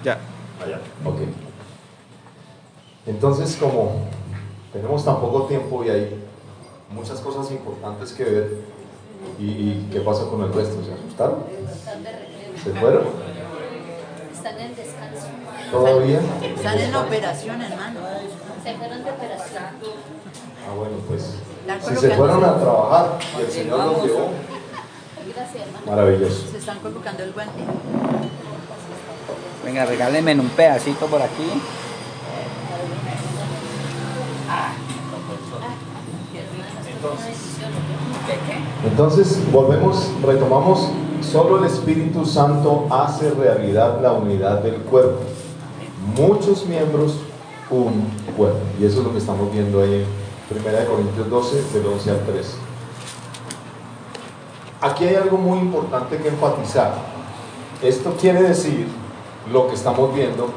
Ya. Allá. Ok. Entonces, como tenemos tan poco tiempo y hay muchas cosas importantes que ver, ¿y qué pasa con el resto? ¿Se asustaron? ¿Se fueron? Están en descanso. ¿Todavía? Están en operación, hermano. Se fueron de operación. Ah, bueno, pues Están si se fueron a trabajar y el Señor los llevó, Gracias, hermano. maravilloso. Se están colocando el guante. Venga, regálenme un pedacito por aquí. Entonces, retomamos, solo el Espíritu Santo hace realidad la unidad del cuerpo. Muchos miembros, un cuerpo. Y eso es lo que estamos viendo ahí en 1 Corintios 12, del 11 al 13. Aquí hay algo muy importante que enfatizar. Esto quiere decir, lo que estamos viendo,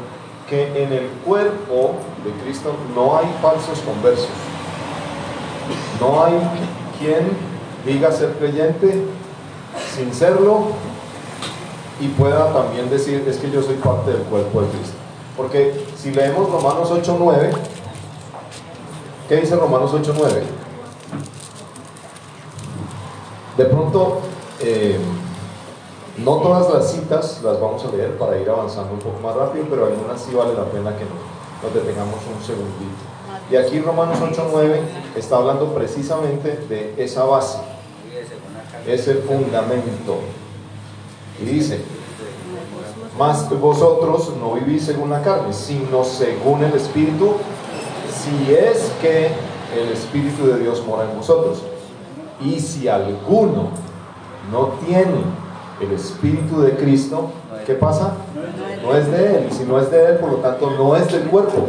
que en el cuerpo de Cristo no hay falsos conversos. No hay quien diga ser creyente sin serlo y pueda también decir, es que yo soy parte del cuerpo de Cristo. Porque si leemos Romanos 8:9, ¿qué dice Romanos 8:9? De pronto, no todas las citas las vamos a leer para ir avanzando un poco más rápido, pero algunas sí vale la pena que nos detengamos un segundito. Y aquí Romanos 8:9 está hablando precisamente de esa base, ese fundamento. Y dice, mas vosotros no vivís según la carne, sino según el Espíritu, si es que el Espíritu de Dios mora en vosotros. Y si alguno no tiene el Espíritu de Cristo, ¿qué pasa? No es de Él, y si no es de Él, por lo tanto no es del cuerpo.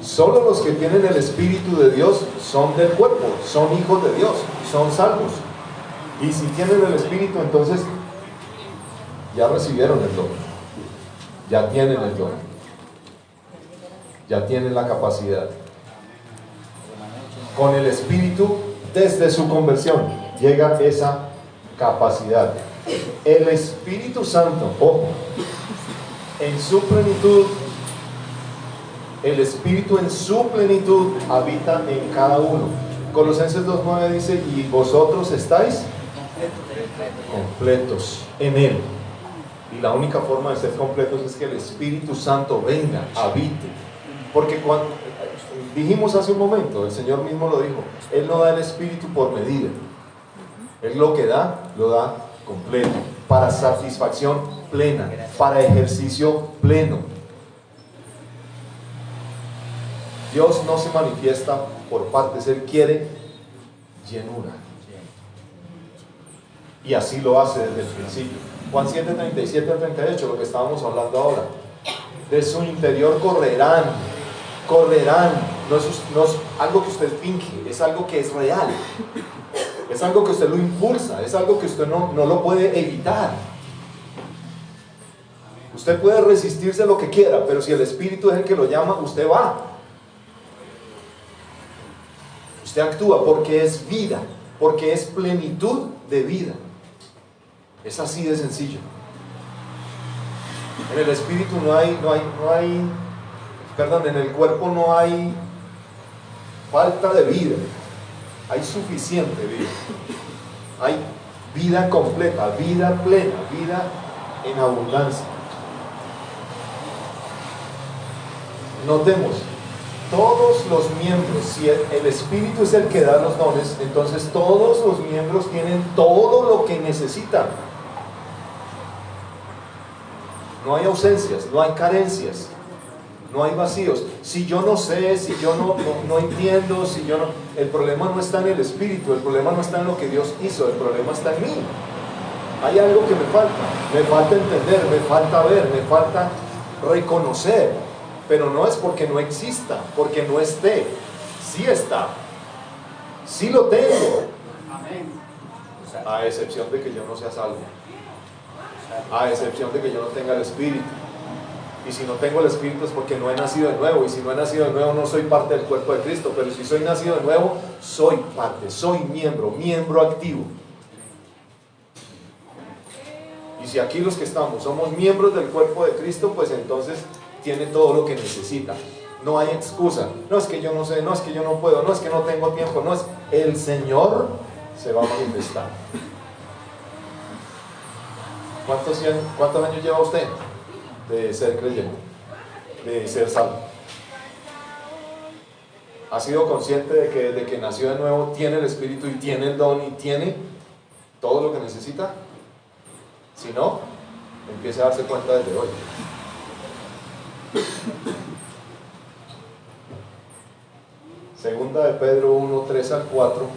Solo los que tienen el Espíritu de Dios son del cuerpo, son hijos de Dios, son salvos. Y si tienen el Espíritu, entonces ya recibieron el don, ya tienen el don, ya tienen la capacidad. Con el Espíritu, desde su conversión, llega esa capacidad. El Espíritu Santo, ojo, en su plenitud, el Espíritu en su plenitud habita en cada uno. Colosenses 2:9 dice, y vosotros estáis completos en Él. Y la única forma de ser completos es que el Espíritu Santo venga, habite. Porque cuando dijimos hace un momento, el Señor mismo lo dijo, Él no da el Espíritu por medida. Él lo que da, lo da completo, para satisfacción plena, para ejercicio pleno. Dios no se manifiesta por partes, Él quiere llenura. Y así lo hace desde el principio. Juan 7:37 al 38, lo que estábamos hablando ahora. De su interior correrán. No es algo que usted finge, es algo que es real. Es algo que usted lo impulsa, es algo que usted no lo puede evitar. Usted puede resistirse lo que quiera, pero si el Espíritu es el que lo llama, usted va. Usted actúa porque es vida, porque es plenitud de vida. Es así de sencillo. En el Espíritu en el cuerpo no hay falta de vida. Hay suficiente vida. Hay vida completa, vida plena, vida en abundancia. Notemos, todos los miembros, si el Espíritu es el que da los dones, entonces todos los miembros tienen todo lo que necesitan. No hay ausencias, no hay carencias, no hay vacíos. Si yo no sé, si yo no entiendo, el problema no está en el Espíritu, el problema no está en lo que Dios hizo, el problema está en mí. Hay algo que me falta entender, me falta ver, me falta reconocer, pero no es porque no exista, porque no esté, sí está, sí lo tengo, a excepción de que yo no sea salvo, a excepción de que yo no tenga el Espíritu. Y si no tengo el Espíritu es porque no he nacido de nuevo, y si no he nacido de nuevo no soy parte del cuerpo de Cristo, pero si soy nacido de nuevo, soy parte, soy miembro activo. Y si aquí los que estamos somos miembros del cuerpo de Cristo, pues entonces tiene todo lo que necesita. No hay excusa. No es que yo no sé, no es que yo no puedo, no es que no tengo tiempo, no es. El Señor se va a manifestar. ¿Cuántos años lleva usted de ser creyente, de ser salvo? ¿Ha sido consciente de que desde que nació de nuevo tiene el Espíritu y tiene el don y tiene todo lo que necesita? Si no, empiece a darse cuenta desde hoy. Segunda de Pedro 1, 3 al 4.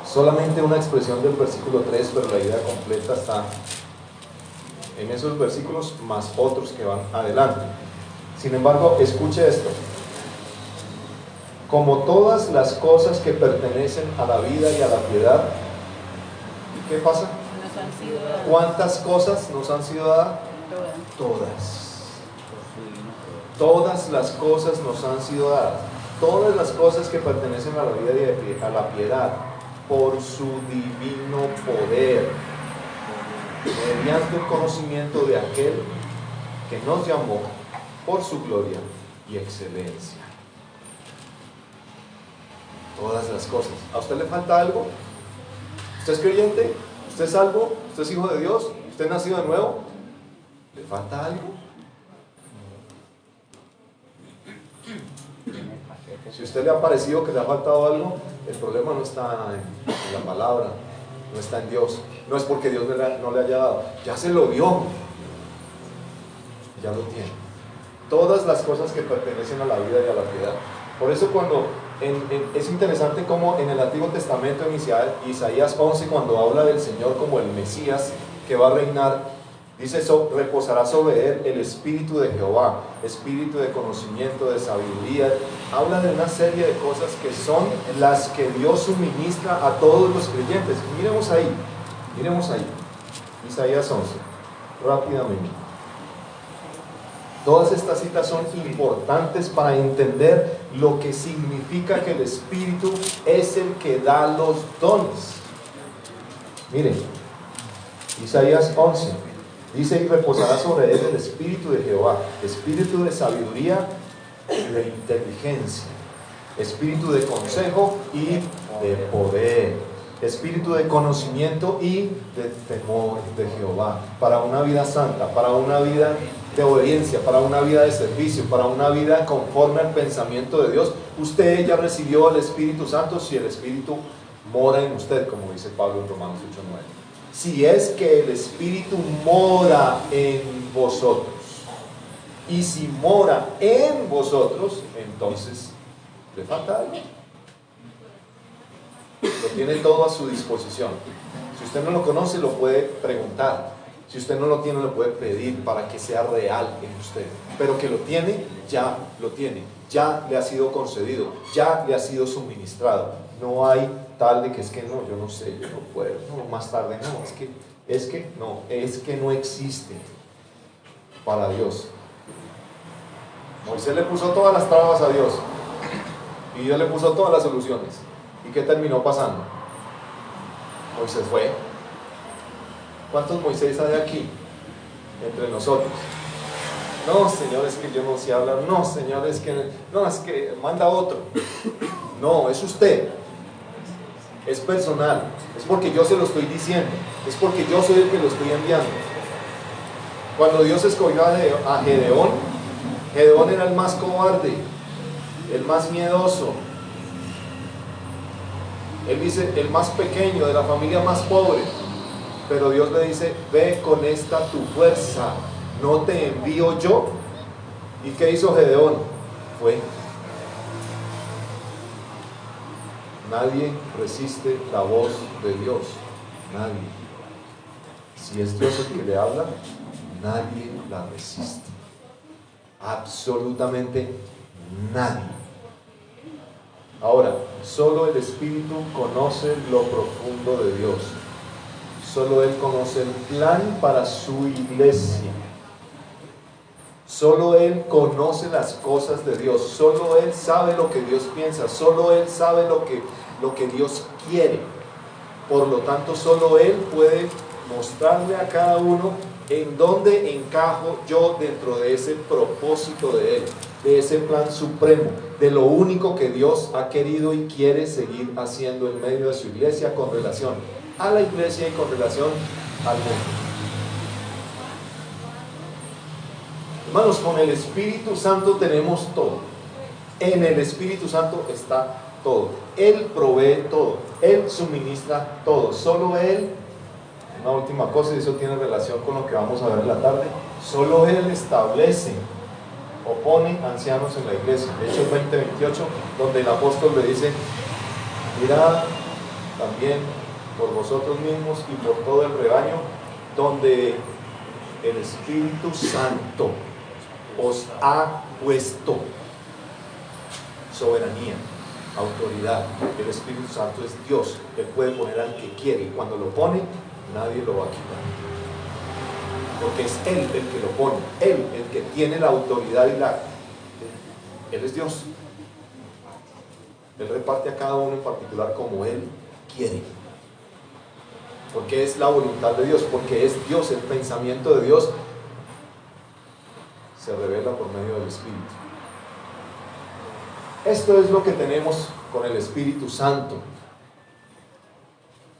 Solamente una expresión del versículo 3, pero la idea completa está en esos versículos más otros que van adelante. Sin embargo, escuche esto. Como todas las cosas que pertenecen a la vida y a la piedad, ¿qué pasa? Nos han sido dadas. ¿Cuántas cosas nos han sido dadas? Todas. Todas las cosas nos han sido dadas. Todas las cosas que pertenecen a la vida y a la piedad, por su divino poder, mediante el conocimiento de aquel que nos llamó por su gloria y excelencia. Todas las cosas. ¿A usted le falta algo? ¿Usted es creyente? ¿Usted es salvo? ¿Usted es hijo de Dios? ¿Usted es nacido de nuevo? ¿Le falta algo? Si a usted le ha parecido que le ha faltado algo, el problema no está en la palabra, no está en Dios. No es porque Dios no le haya dado, ya se lo dio, ya lo tiene. Todas las cosas que pertenecen a la vida y a la piedad. Por eso es interesante cómo en el Antiguo Testamento, en Isaías 11, cuando habla del Señor como el Mesías que va a reinar, dice: reposará sobre él el espíritu de Jehová, espíritu de conocimiento, de sabiduría. Habla de una serie de cosas que son las que Dios suministra a todos los creyentes. Miremos ahí, Isaías 11, rápidamente. Todas estas citas son importantes para entender lo que significa que el Espíritu es el que da los dones. Miren, Isaías 11 dice: y reposará sobre él el Espíritu de Jehová, espíritu de sabiduría y de inteligencia, espíritu de consejo y de poder, espíritu de conocimiento y de temor de Jehová, para una vida santa, para una vida de obediencia, para una vida de servicio, para una vida conforme al pensamiento de Dios. Usted ya recibió el Espíritu Santo si el Espíritu mora en usted, como dice Pablo en Romanos 8:9. Si es que el Espíritu mora en vosotros, y si mora en vosotros, entonces ¿le falta algo? Lo tiene todo a su disposición. Si usted no lo conoce, lo puede preguntar. Si usted no lo tiene, lo puede pedir para que sea real en usted. Pero que lo tiene, ya lo tiene. Ya le ha sido concedido, ya le ha sido suministrado. No hay tal de que es que no, yo no sé, yo no puedo, no, más tarde no, es que no existe para Dios. Moisés le puso todas las trabas a Dios y Dios le puso todas las soluciones. ¿Y qué terminó pasando? Moisés fue. ¿Cuántos Moisés hay aquí entre nosotros? No, Señor, es que yo no sé hablar. No, Señor, es que manda otro. No, es usted. Es personal. Es porque yo se lo estoy diciendo. Es porque yo soy el que lo estoy enviando. Cuando Dios escogió a Gedeón, Gedeón era el más cobarde, el más miedoso. Él dice, el más pequeño, de la familia más pobre. Pero Dios le dice: ve con esta tu fuerza, no te envío yo. ¿Y qué hizo Gedeón? Fue. Nadie resiste la voz de Dios, nadie. Si es Dios el que le habla, nadie la resiste. Absolutamente nadie. Ahora, solo el Espíritu conoce lo profundo de Dios. Solo Él conoce el plan para su iglesia. Solo Él conoce las cosas de Dios. Solo Él sabe lo que Dios piensa. Solo Él sabe lo que Dios quiere. Por lo tanto, solo Él puede mostrarle a cada uno en dónde encajo yo dentro de ese propósito de Él, de ese plan supremo, de lo único que Dios ha querido y quiere seguir haciendo en medio de su iglesia con relación a la iglesia y con relación al mundo. Hermanos, con el Espíritu Santo tenemos todo. En el Espíritu Santo está todo. Él provee todo. Él suministra todo. Solo Él, una última cosa, y eso tiene relación con lo que vamos a ver en la tarde, solo Él establece o pone ancianos en la iglesia. De Hechos 20:28, donde el apóstol le dice: mirad también por vosotros mismos y por todo el rebaño, donde el Espíritu Santo os ha puesto soberanía, autoridad. El Espíritu Santo es Dios. Él puede poner al que quiere, y cuando lo pone, nadie lo va a quitar, porque es Él el que lo pone, Él el que tiene la autoridad y Él es Dios. Él reparte a cada uno en particular como Él quiere, porque es la voluntad de Dios, porque es Dios. El pensamiento de Dios se revela por medio del Espíritu. Esto es lo que tenemos con el Espíritu Santo.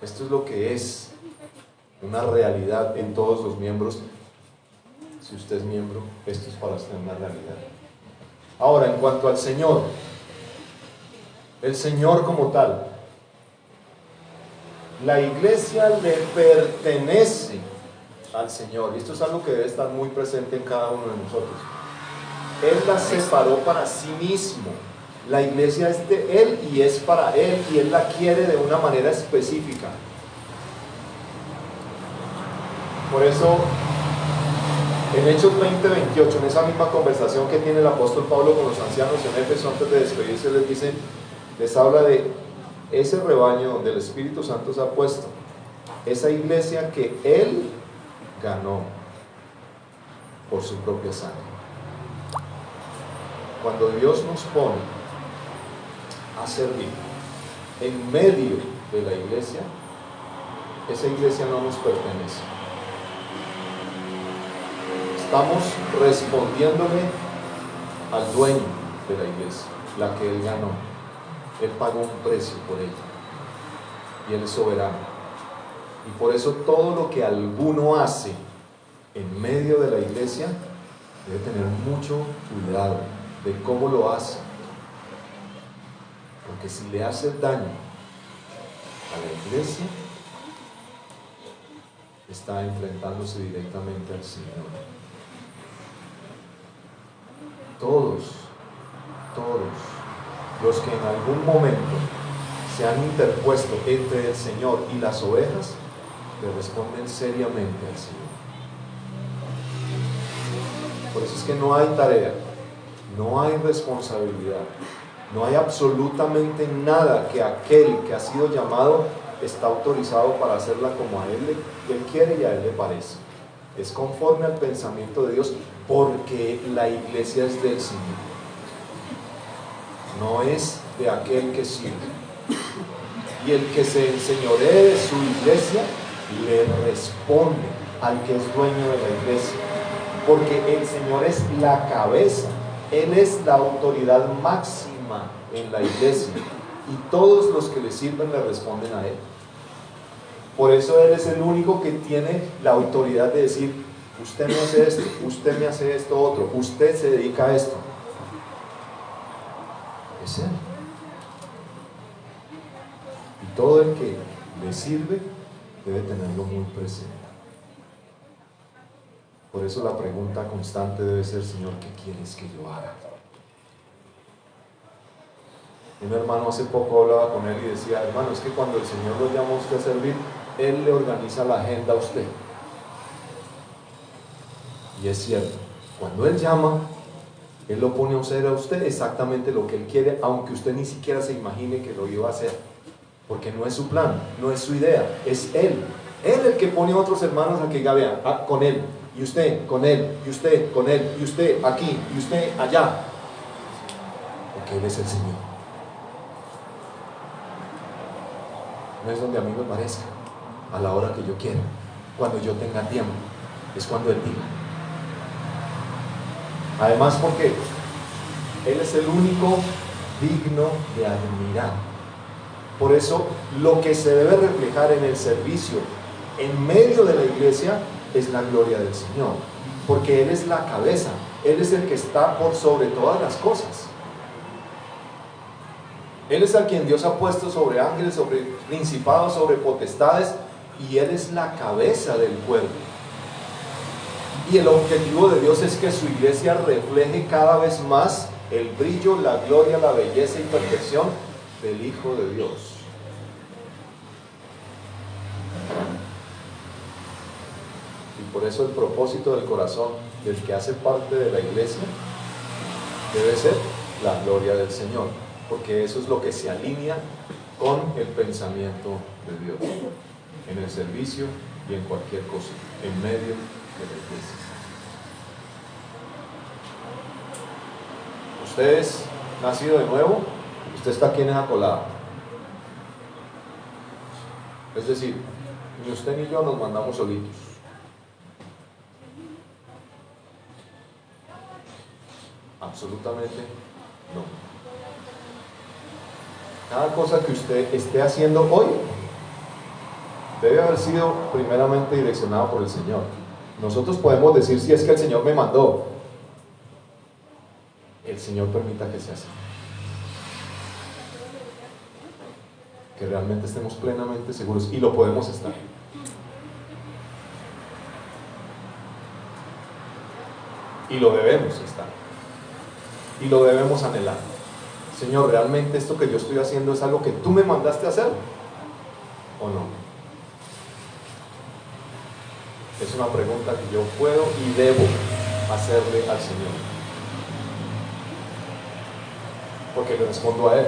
Esto es lo que es una realidad en todos los miembros. Si usted es miembro, esto es para usted una realidad. Ahora, en cuanto al Señor, el Señor como tal, la iglesia le pertenece al Señor, y esto es algo que debe estar muy presente en cada uno de nosotros. Él la separó para sí mismo. La iglesia es de Él y es para Él, y Él la quiere de una manera específica. Por eso, en Hechos 20:28, en esa misma conversación que tiene el apóstol Pablo con los ancianos en Éfeso antes de despedirse, les dice, les habla de ese rebaño donde el Espíritu Santo se ha puesto, esa iglesia que Él ganó por su propia sangre. Cuando Dios nos pone a servir en medio de la iglesia, esa iglesia no nos pertenece. Estamos respondiéndole al dueño de la iglesia, la que Él ganó. Él pagó un precio por ella y Él es soberano. Y por eso todo lo que alguno hace en medio de la iglesia debe tener mucho cuidado de cómo lo hace, porque si le hace daño a la iglesia, está enfrentándose directamente al Señor. Todos los que en algún momento se han interpuesto entre el Señor y las ovejas, le responden seriamente al Señor. Por eso es que no hay tarea, no hay responsabilidad, no hay absolutamente nada que aquel que ha sido llamado está autorizado para hacerla como a él quiere y a Él le parece. Es conforme al pensamiento de Dios, porque la iglesia es del Señor, no es de aquel que sirve. Y el que se enseñoree de su iglesia le responde al que es dueño de la iglesia, porque el Señor es la cabeza, Él es la autoridad máxima en la iglesia, y todos los que le sirven le responden a Él. Por eso Él es el único que tiene la autoridad de decir: usted me hace esto, usted me hace esto otro, usted se dedica a esto. Es Él. Y todo el que le sirve debe tenerlo muy presente. Por eso la pregunta constante debe ser: Señor, ¿qué quieres que yo haga? Un hermano hace poco hablaba con él y decía: hermano, es que cuando el Señor lo llama a usted a servir, Él le organiza la agenda a usted. Y es cierto, cuando Él llama, Él lo pone a hacer a usted exactamente lo que Él quiere, aunque usted ni siquiera se imagine que lo iba a hacer, porque no es su plan, no es su idea, es Él. Él el que pone a otros hermanos a que vean, con Él, y usted con Él, y usted con Él, y usted aquí, y usted allá, porque Él es el Señor. No es donde a mí me parezca, a la hora que yo quiera, cuando yo tenga tiempo, es cuando Él diga. Además, porque Él es el único digno de admirar. Por eso, lo que se debe reflejar en el servicio, en medio de la iglesia, es la gloria del Señor, porque Él es la cabeza, Él es el que está por sobre todas las cosas. Él es a quien Dios ha puesto sobre ángeles, sobre principados, sobre potestades, y Él es la cabeza del cuerpo. Y el objetivo de Dios es que su iglesia refleje cada vez más el brillo, la gloria, la belleza y perfección del Hijo de Dios. Y por eso el propósito del corazón del que hace parte de la iglesia debe ser la gloria del Señor, porque eso es lo que se alinea con el pensamiento de Dios, en el servicio y en cualquier cosa, en medio de la iglesia. Usted es nacido de nuevo, usted está aquí en esa colada. Es decir, ni usted ni yo nos mandamos solitos. Absolutamente no. Cada cosa que usted esté haciendo hoy debe haber sido primeramente direccionado por el Señor. Nosotros podemos decir si es que el Señor me mandó. El Señor permita que sea así. Que realmente estemos plenamente seguros, y lo podemos estar. Y lo debemos estar. Y lo debemos anhelar. Señor, ¿realmente esto que yo estoy haciendo es algo que tú me mandaste a hacer? ¿O no? Es una pregunta que yo puedo y debo hacerle al Señor. Porque le respondo a Él.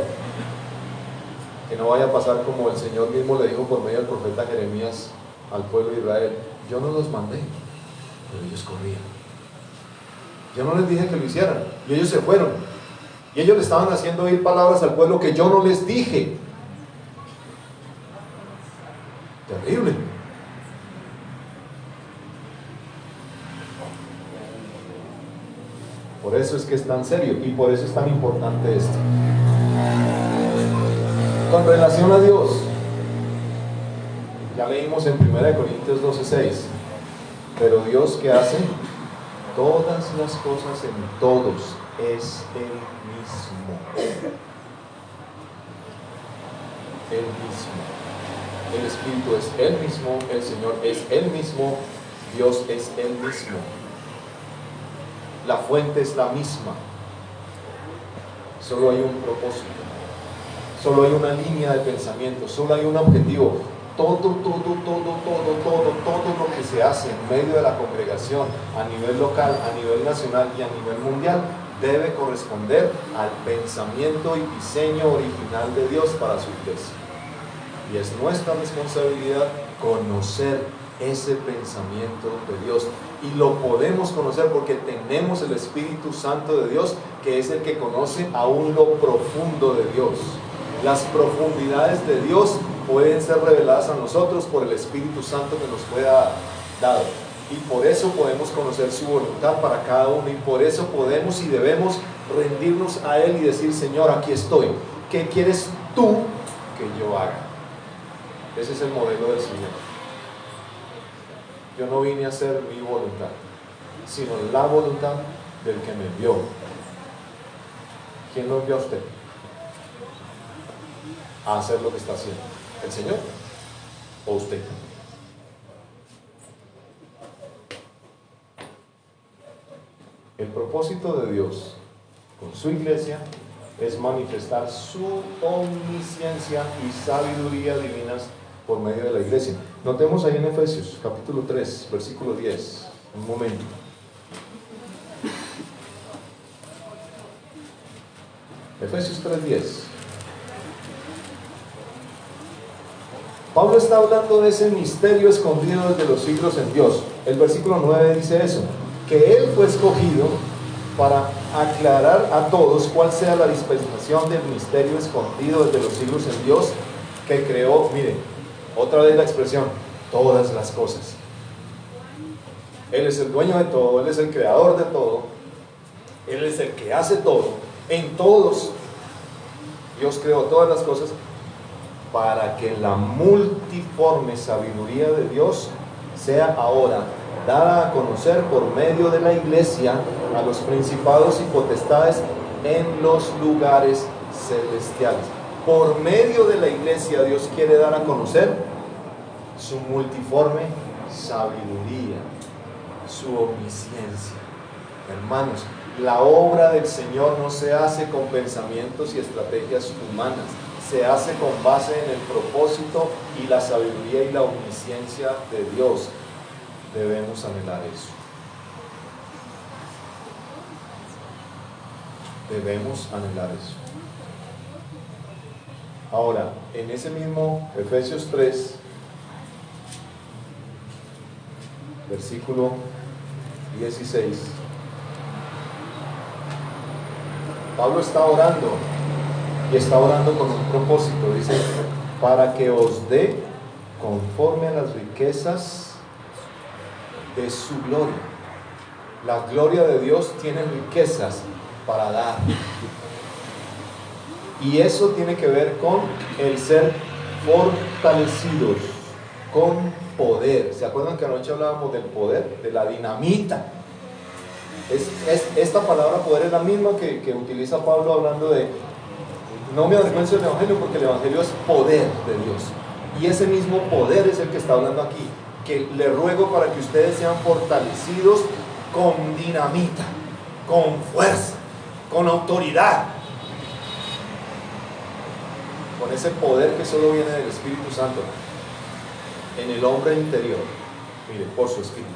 Que no vaya a pasar como el Señor mismo le dijo por medio del profeta Jeremías al pueblo de Israel: yo no los mandé, pero ellos corrían. Yo no les dije que lo hicieran, y ellos se fueron. Y ellos le estaban haciendo oír palabras al pueblo que yo no les dije. Terrible. Por eso es que es tan serio, y por eso es tan importante esto. Con relación a Dios, ya leímos en 1 Corintios 12:6, pero Dios, que hace todas las cosas en todos, es el mismo. El mismo. El Espíritu es el mismo, el Señor es el mismo, Dios es el mismo. La fuente es la misma. Solo hay un propósito. Solo hay una línea de pensamiento, solo hay un objetivo. Todo lo que se hace en medio de la congregación, a nivel local, a nivel nacional y a nivel mundial, debe corresponder al pensamiento y diseño original de Dios para su iglesia. Y es nuestra responsabilidad conocer ese pensamiento de Dios. Y lo podemos conocer porque tenemos el Espíritu Santo de Dios, que es el que conoce aún lo profundo de Dios. Las profundidades de Dios pueden ser reveladas a nosotros por el Espíritu Santo que nos fue dado. Y por eso podemos conocer su voluntad para cada uno. Y por eso podemos y debemos rendirnos a Él y decir: Señor, aquí estoy. ¿Qué quieres tú que yo haga? Ese es el modelo del Señor. Yo no vine a hacer mi voluntad, sino la voluntad del que me envió. ¿Quién lo envió a usted a hacer lo que está haciendo? ¿El Señor o usted? El propósito de Dios con su iglesia es manifestar su omnisciencia y sabiduría divinas por medio de la iglesia. Notemos ahí en Efesios capítulo 3, versículo 10, un momento. Efesios 3:10. Pablo está hablando de ese misterio escondido desde los siglos en Dios. El versículo 9 dice eso, que Él fue escogido para aclarar a todos cuál sea la dispensación del misterio escondido desde los siglos en Dios, que creó, miren, otra vez la expresión, todas las cosas. Él es el dueño de todo, Él es el creador de todo, Él es el que hace todo, en todos. Dios creó todas las cosas para que la multiforme sabiduría de Dios sea ahora dada a conocer por medio de la iglesia a los principados y potestades en los lugares celestiales. Por medio de la iglesia Dios quiere dar a conocer su multiforme sabiduría, su omnisciencia. Hermanos, la obra del Señor no se hace con pensamientos y estrategias humanas, se hace con base en el propósito y la sabiduría y la omnisciencia de Dios. Debemos anhelar eso. Debemos anhelar eso. Ahora, en ese mismo Efesios 3, versículo 16, Pablo está orando, y está orando con un propósito. Dice, para que os dé conforme a las riquezas de su gloria. La gloria de Dios tiene riquezas para dar. Y eso tiene que ver con el ser fortalecidos, con poder. ¿Se acuerdan que anoche hablábamos del poder? De la dinamita. Esta palabra poder es la misma que utiliza Pablo hablando de no me avergüenzo del Evangelio, porque el Evangelio es poder de Dios. Y ese mismo poder es el que está hablando aquí. Que le ruego para que ustedes sean fortalecidos con dinamita, con fuerza, con autoridad, con ese poder que solo viene del Espíritu Santo en el hombre interior. Mire, por su Espíritu.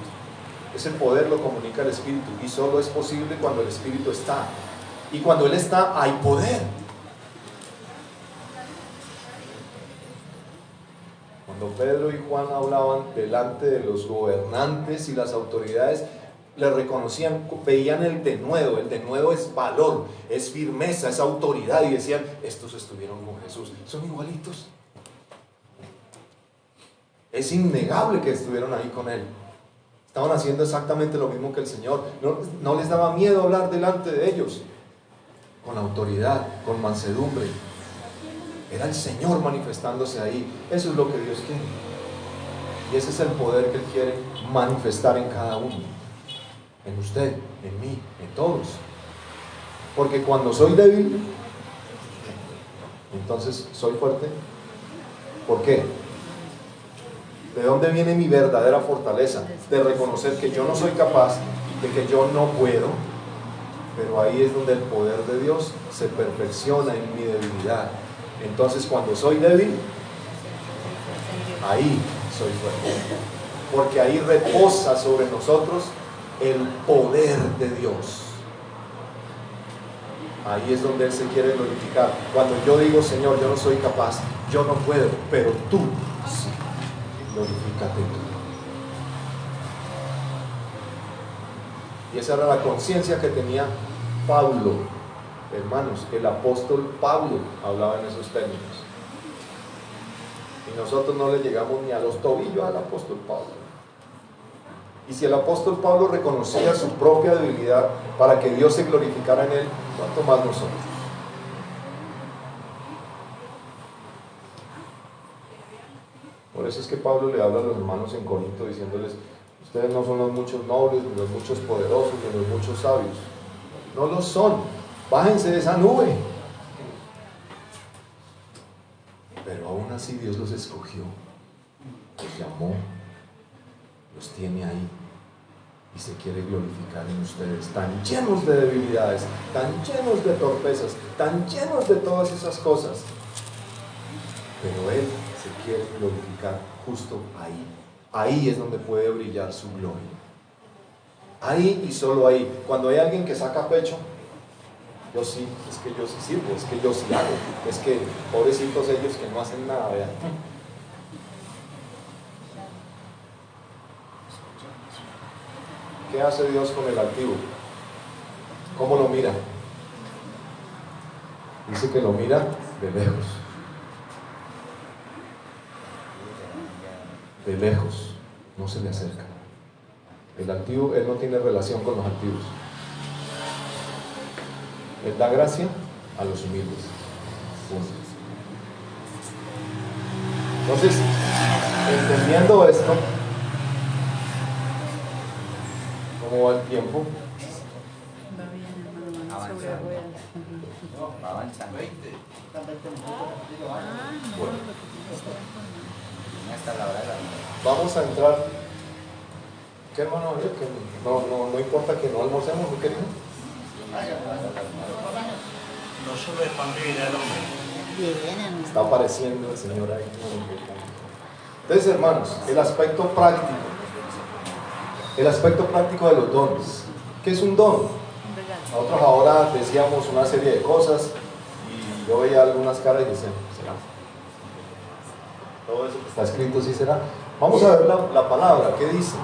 Ese poder lo comunica el Espíritu, y solo es posible cuando el Espíritu está. Y cuando Él está, hay poder. Cuando Pedro y Juan hablaban delante de los gobernantes y las autoridades, le reconocían, veían el denuedo. El denuedo es valor, es firmeza, es autoridad, y decían, estos estuvieron con Jesús, son igualitos. Es innegable que estuvieron ahí con Él. Estaban haciendo exactamente lo mismo que el Señor. No les daba miedo hablar delante de ellos, con autoridad, con mansedumbre. Era el Señor manifestándose ahí. Eso es lo que Dios quiere. Y ese es el poder que Él quiere manifestar en cada uno. En usted, en mí, en todos. Porque cuando soy débil, entonces soy fuerte. ¿Por qué? ¿De dónde viene mi verdadera fortaleza? De reconocer que yo no soy capaz, de que yo no puedo. Pero ahí es donde el poder de Dios se perfecciona en mi debilidad. Entonces cuando soy débil, ahí soy fuerte. Porque ahí reposa sobre nosotros el poder de Dios. Ahí es donde Él se quiere glorificar. Cuando yo digo, Señor, yo no soy capaz, yo no puedo, pero tú sí, glorifícate tú. Y esa era la conciencia que tenía Pablo. Hermanos, el apóstol Pablo hablaba en esos términos. Y nosotros no le llegamos ni a los tobillos al apóstol Pablo. Y si el apóstol Pablo reconocía su propia debilidad para que Dios se glorificara en él, ¿cuánto más nosotros? Por eso es que Pablo le habla a los hermanos en Corinto diciéndoles, ustedes no son los muchos nobles, ni los muchos poderosos, ni los muchos sabios. No lo son. Bájense de esa nube. Pero aún así Dios los escogió, los llamó, los tiene ahí y se quiere glorificar en ustedes, tan llenos de debilidades, tan llenos de torpezas, tan llenos de todas esas cosas. Pero Él se quiere glorificar justo ahí. Ahí es donde puede brillar su gloria. Ahí y solo ahí. Cuando hay alguien que saca pecho, yo sí, es que yo sí sirvo, es que yo sí hago, es que pobrecitos ellos que no hacen nada, vean. ¿Qué hace Dios con el altivo? ¿Cómo lo mira? Dice que lo mira de lejos. De lejos, no se le acerca. El altivo, Él no tiene relación con los altivos. Él da gracia a los humildes. Punto. Entonces, entendiendo esto, ¿cómo va el tiempo? Va bien, hermano, sobre Avanzando. ruedas. Va avanzando. Bueno, Hasta la hora de la vamos a entrar. ¿Qué, hermano? Que no importa que no almorcemos, ¿no querido? No solo es pan de vida del hombre. Bien, hermano. Está apareciendo el Señor ahí. Entonces, hermanos, el aspecto práctico. El aspecto práctico de los dones. ¿Qué es un don? Un regalo. Nosotros ahora decíamos una serie de cosas y yo veía algunas caras y decía, ¿será? Todo eso que está escrito, ¿sí será? Vamos a ver la palabra, ¿qué dice?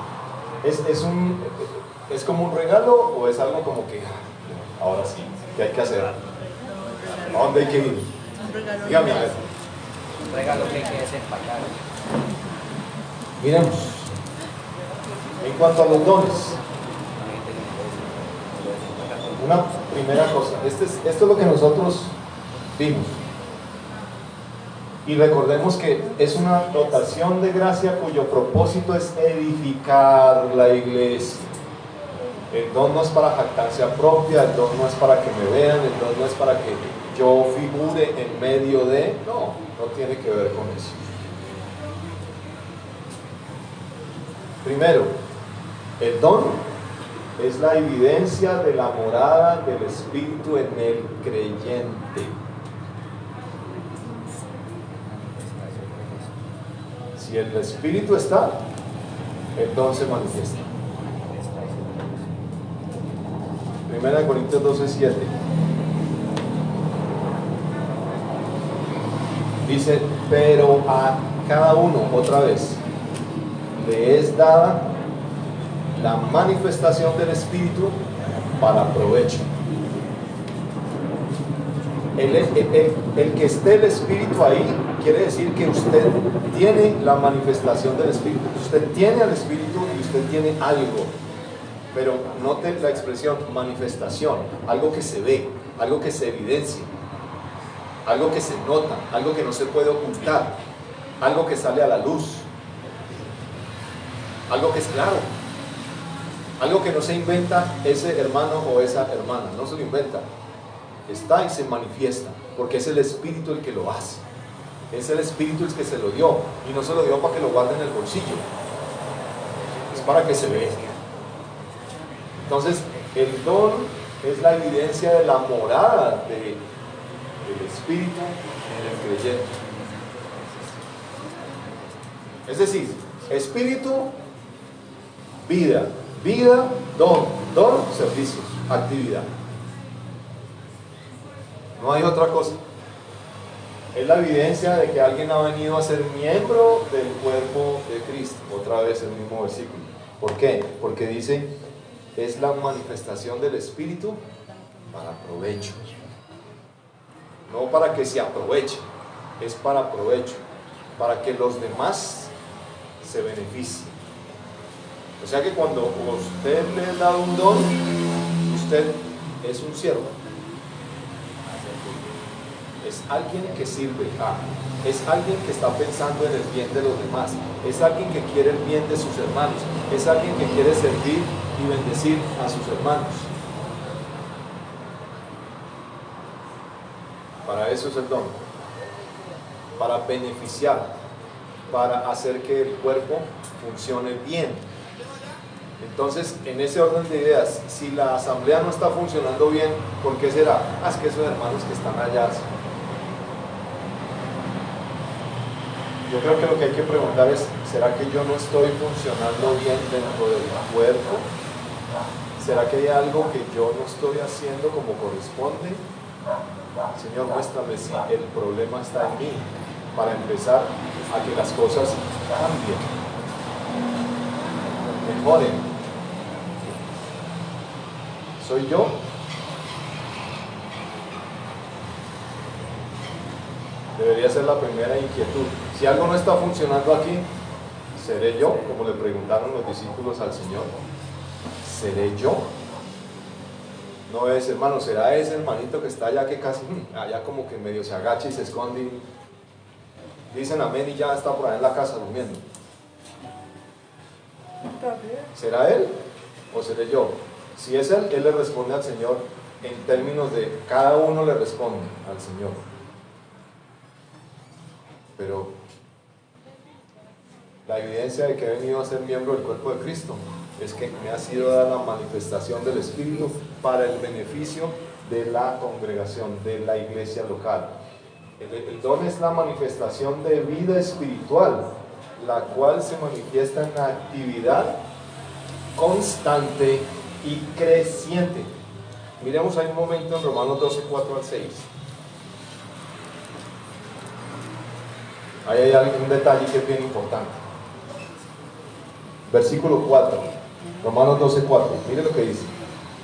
¿Es como un regalo o es algo como que ahora sí, ¿qué hay que hacer? ¿A dónde hay que ir? Un regalo. Dígame a ver. Un regalo que hay que desempacar. Miremos. En cuanto a los dones, una primera cosa, esto es lo que nosotros vimos. Y recordemos que es una dotación de gracia cuyo propósito es edificar la iglesia. El don no es para jactancia propia, el don no es para que me vean, el don no es para que yo figure en medio de... No tiene que ver con eso. Primero, el don es la evidencia de la morada del Espíritu en el creyente. Si el Espíritu está, el don se manifiesta. 1 Corintios 12:7 dice, pero a cada uno, otra vez, le es dada la manifestación del Espíritu para provecho. El que esté el Espíritu ahí quiere decir que usted tiene la manifestación del Espíritu. Usted tiene al Espíritu y usted tiene algo. Pero note la expresión manifestación, algo que se ve, algo que se evidencia, algo que se nota, algo que no se puede ocultar, algo que sale a la luz, algo que es claro, algo que no se inventa ese hermano o esa hermana, no se lo inventa, está y se manifiesta, porque es el Espíritu el que lo hace, es el Espíritu el que se lo dio, y no se lo dio para que lo guarde en el bolsillo, es para que se vea. Entonces, el don es la evidencia de la morada del Espíritu en el creyente. Es decir, Espíritu, vida, vida, don, servicios, actividad. No hay otra cosa. Es la evidencia de que alguien ha venido a ser miembro del cuerpo de Cristo. Otra vez el mismo versículo. ¿Por qué? Porque dice... es la manifestación del Espíritu para provecho. No para que se aproveche, es para provecho, para que los demás se beneficien. O sea que cuando usted le da un don, usted es un siervo. Es alguien que sirve, es alguien que está pensando en el bien de los demás, es alguien que quiere el bien de sus hermanos, es alguien que quiere servir y bendecir a sus hermanos. Para eso es el don, para beneficiar, para hacer que el cuerpo funcione bien. Entonces, en ese orden de ideas, si la asamblea no está funcionando bien, ¿por qué será? Es que esos hermanos que están allá. Yo creo que lo que hay que preguntar es, ¿será que yo no estoy funcionando bien dentro del cuerpo? ¿Será que hay algo que yo no estoy haciendo como corresponde? Señor, muéstrame si el problema está en mí, para empezar a que las cosas cambien, mejoren. ¿Soy yo? Debería ser la primera inquietud. Si algo no está funcionando aquí, ¿seré yo? Como le preguntaron los discípulos al Señor. ¿seré yo? No es, hermano, será ese hermanito que está allá que casi, allá como que medio se agacha y se esconde y dicen amén y ya está por ahí en la casa durmiendo. ¿Será él o seré yo? Si es él, él le responde al Señor en términos de cada uno le responde al Señor. Pero la evidencia de que he venido a ser miembro del cuerpo de Cristo es que me ha sido dada la manifestación del Espíritu para el beneficio de la congregación, de la iglesia local. El don es la manifestación de vida espiritual, la cual se manifiesta en la actividad constante y creciente. Miremos ahí un momento en Romanos 12, 4 al 6. Ahí hay un detalle que es bien importante. Versículo 4, Romanos 12, 4. Mire lo que dice.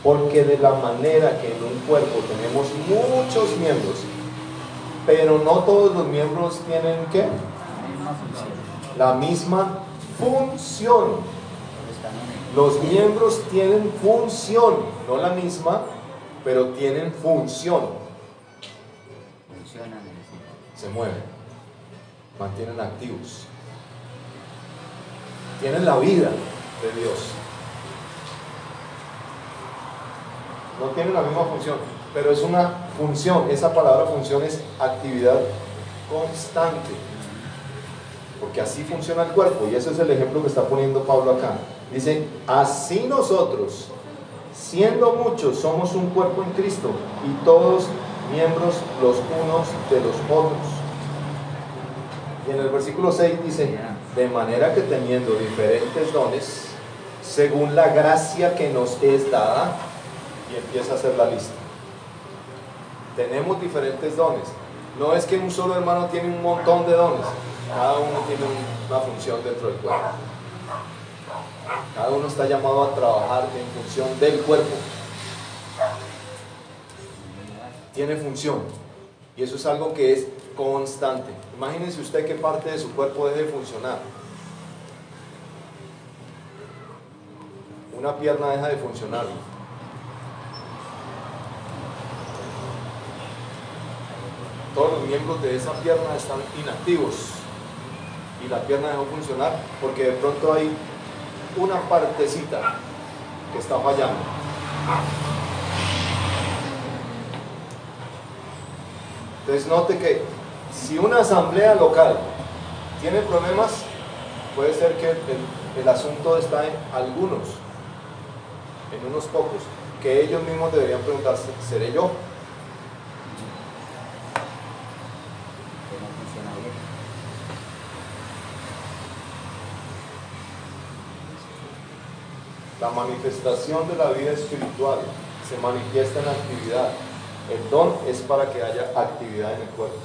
Porque de la manera que en un cuerpo tenemos muchos miembros, pero no todos los miembros tienen ¿qué? La misma función. Los miembros tienen función, no la misma, pero tienen función. Se mueven, mantienen activos, tienen la vida de Dios. No tienen la misma función, pero es una función. Esa palabra función es actividad constante, porque así funciona el cuerpo, y ese es el ejemplo que está poniendo Pablo acá. Dice, así nosotros, siendo muchos, somos un cuerpo en Cristo, y todos miembros los unos de los otros. Y en el versículo 6 dice, de manera que teniendo diferentes dones, según la gracia que nos es dada, y empieza a hacer la lista. Tenemos diferentes dones. No es que un solo hermano tiene un montón de dones. Cada uno tiene una función dentro del cuerpo. Cada uno está llamado a trabajar en función del cuerpo. Tiene función. Y eso es algo que es constante. Imagínense usted qué parte de su cuerpo debe funcionar. Una pierna deja de funcionar. Todos los miembros de esa pierna están inactivos y la pierna dejó funcionar porque de pronto hay una partecita que está fallando. Entonces note que si una asamblea local tiene problemas, puede ser que el asunto está en algunos, en unos pocos, que ellos mismos deberían preguntarse, ¿seré yo? La manifestación de la vida espiritual se manifiesta en la actividad. El don es para que haya actividad en el cuerpo.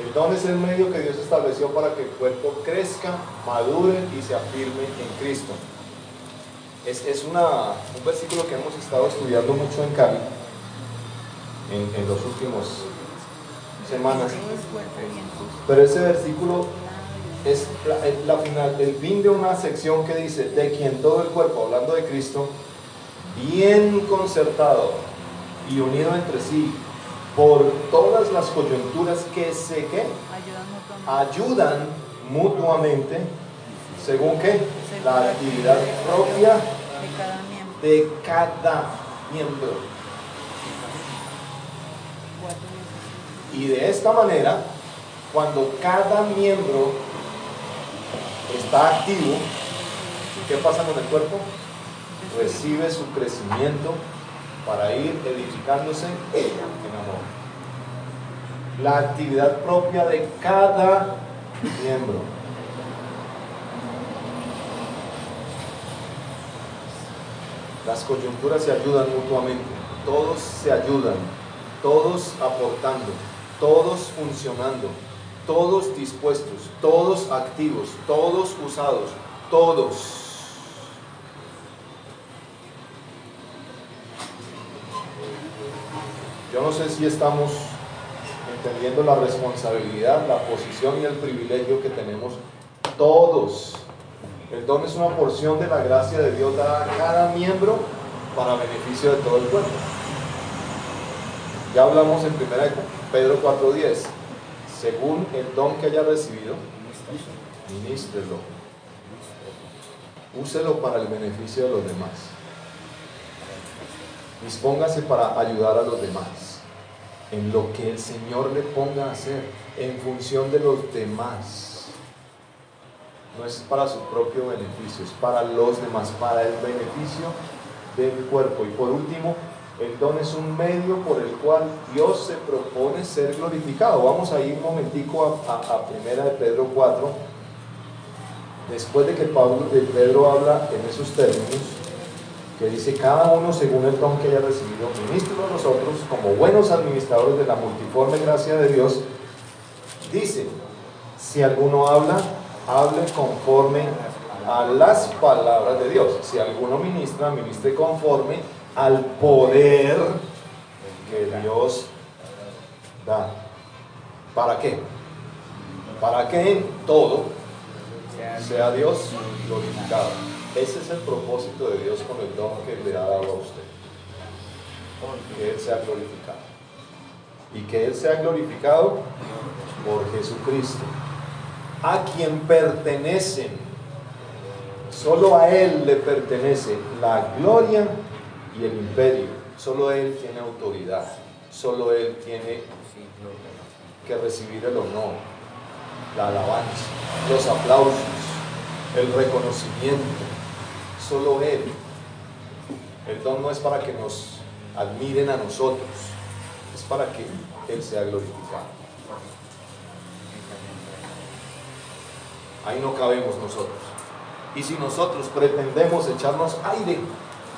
El don es el medio que Dios estableció para que el cuerpo crezca, madure y se afirme en Cristo. Es un versículo que hemos estado estudiando mucho en Cali en los últimos semanas. Pero ese versículo es la final, el fin de una sección que dice, de quien todo el cuerpo, hablando de Cristo, bien concertado y unido entre sí, por todas las coyunturas que se ayudan mutuamente, según ¿qué? La actividad propia de cada miembro. Y de esta manera, cuando cada miembro está activo, ¿qué pasa con el cuerpo? Recibe su crecimiento para ir edificándose en amor. La actividad propia de cada miembro. Las coyunturas se ayudan mutuamente, todos se ayudan, todos aportando, todos funcionando, todos dispuestos, todos activos, todos usados, todos. Yo no sé si estamos entendiendo la responsabilidad, la posición y el privilegio que tenemos todos El don es una porción de la gracia de Dios dada a cada miembro para beneficio de todo el cuerpo. Ya hablamos en 1 Pedro 4:10. Según el don que haya recibido, ministrelo. Úselo para el beneficio de los demás. Dispóngase para ayudar a los demás en lo que el Señor le ponga a hacer, en función de los demás. No es para su propio beneficio, es para los demás, para el beneficio del cuerpo. Y por último, el don es un medio por el cual Dios se propone ser glorificado. Vamos a ir un momentico a 1 de Pedro 4. Después de que Pedro habla en esos términos, que dice: cada uno según el don que haya recibido, ministro a nosotros como buenos administradores de la multiforme gracia de Dios. Dice: si alguno habla, hable conforme a las palabras de Dios. Si alguno ministra, ministre conforme al poder que Dios da. ¿Para qué? Para que en todo sea Dios glorificado. Ese es el propósito de Dios con el don que le ha dado a usted. Que Él sea glorificado. Y que Él sea glorificado por Jesucristo, a quien pertenecen, solo a Él le pertenece la gloria y el imperio. Solo Él tiene autoridad, solo Él tiene que recibir el honor, la alabanza, los aplausos, el reconocimiento. Solo Él. El don no es para que nos admiren a nosotros, es para que Él sea glorificado. Ahí no cabemos nosotros. Y si nosotros pretendemos echarnos aire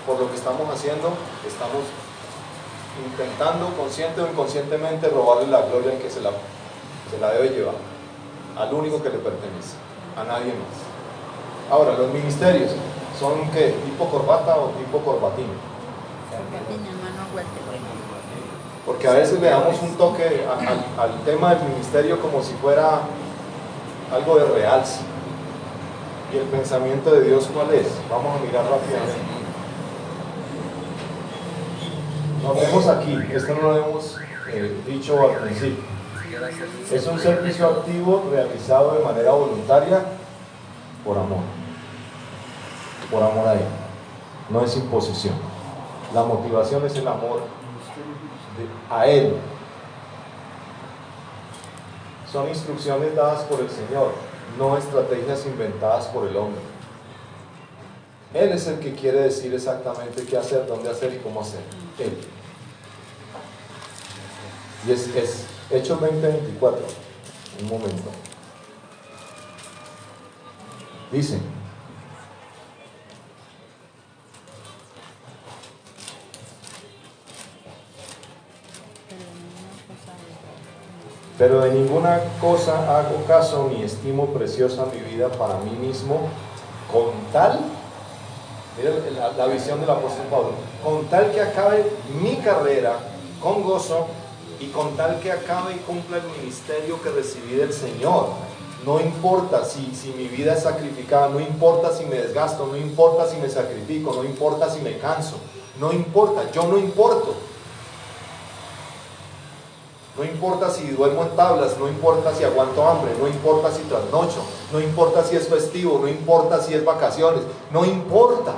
por lo que estamos haciendo, estamos intentando consciente o inconscientemente robarle la gloria en que se la debe llevar, al único que le pertenece, a nadie más. Ahora, los ministerios son ¿qué? ¿Tipo corbata o tipo corbatín? Corbatín, hermano, fuerte. Porque a veces le damos un toque al tema del ministerio como si fuera algo de realce. ¿Y el pensamiento de Dios cuál es? Vamos a mirar rápidamente. Nos vemos aquí, esto no lo hemos dicho al principio. Es un servicio activo realizado de manera voluntaria por amor a Él. No es imposición. La motivación es el amor a Él. Son instrucciones dadas por el Señor, no estrategias inventadas por el hombre. Él es el que quiere decir exactamente qué hacer, dónde hacer y cómo hacer. Él. Y es Hechos 20:24. Un momento. Dice: pero de ninguna cosa hago caso ni estimo preciosa mi vida para mí mismo, con tal, mira la visión del apóstol Pablo, con tal que acabe mi carrera con gozo y con tal que acabe y cumpla el ministerio que recibí del Señor. No importa si mi vida es sacrificada, no importa si me desgasto, no importa si me sacrifico, no importa si me canso, no importa, yo no importo. No importa si duermo en tablas, no importa si aguanto hambre, no importa si trasnocho, no importa si es festivo, no importa si es vacaciones, no importa.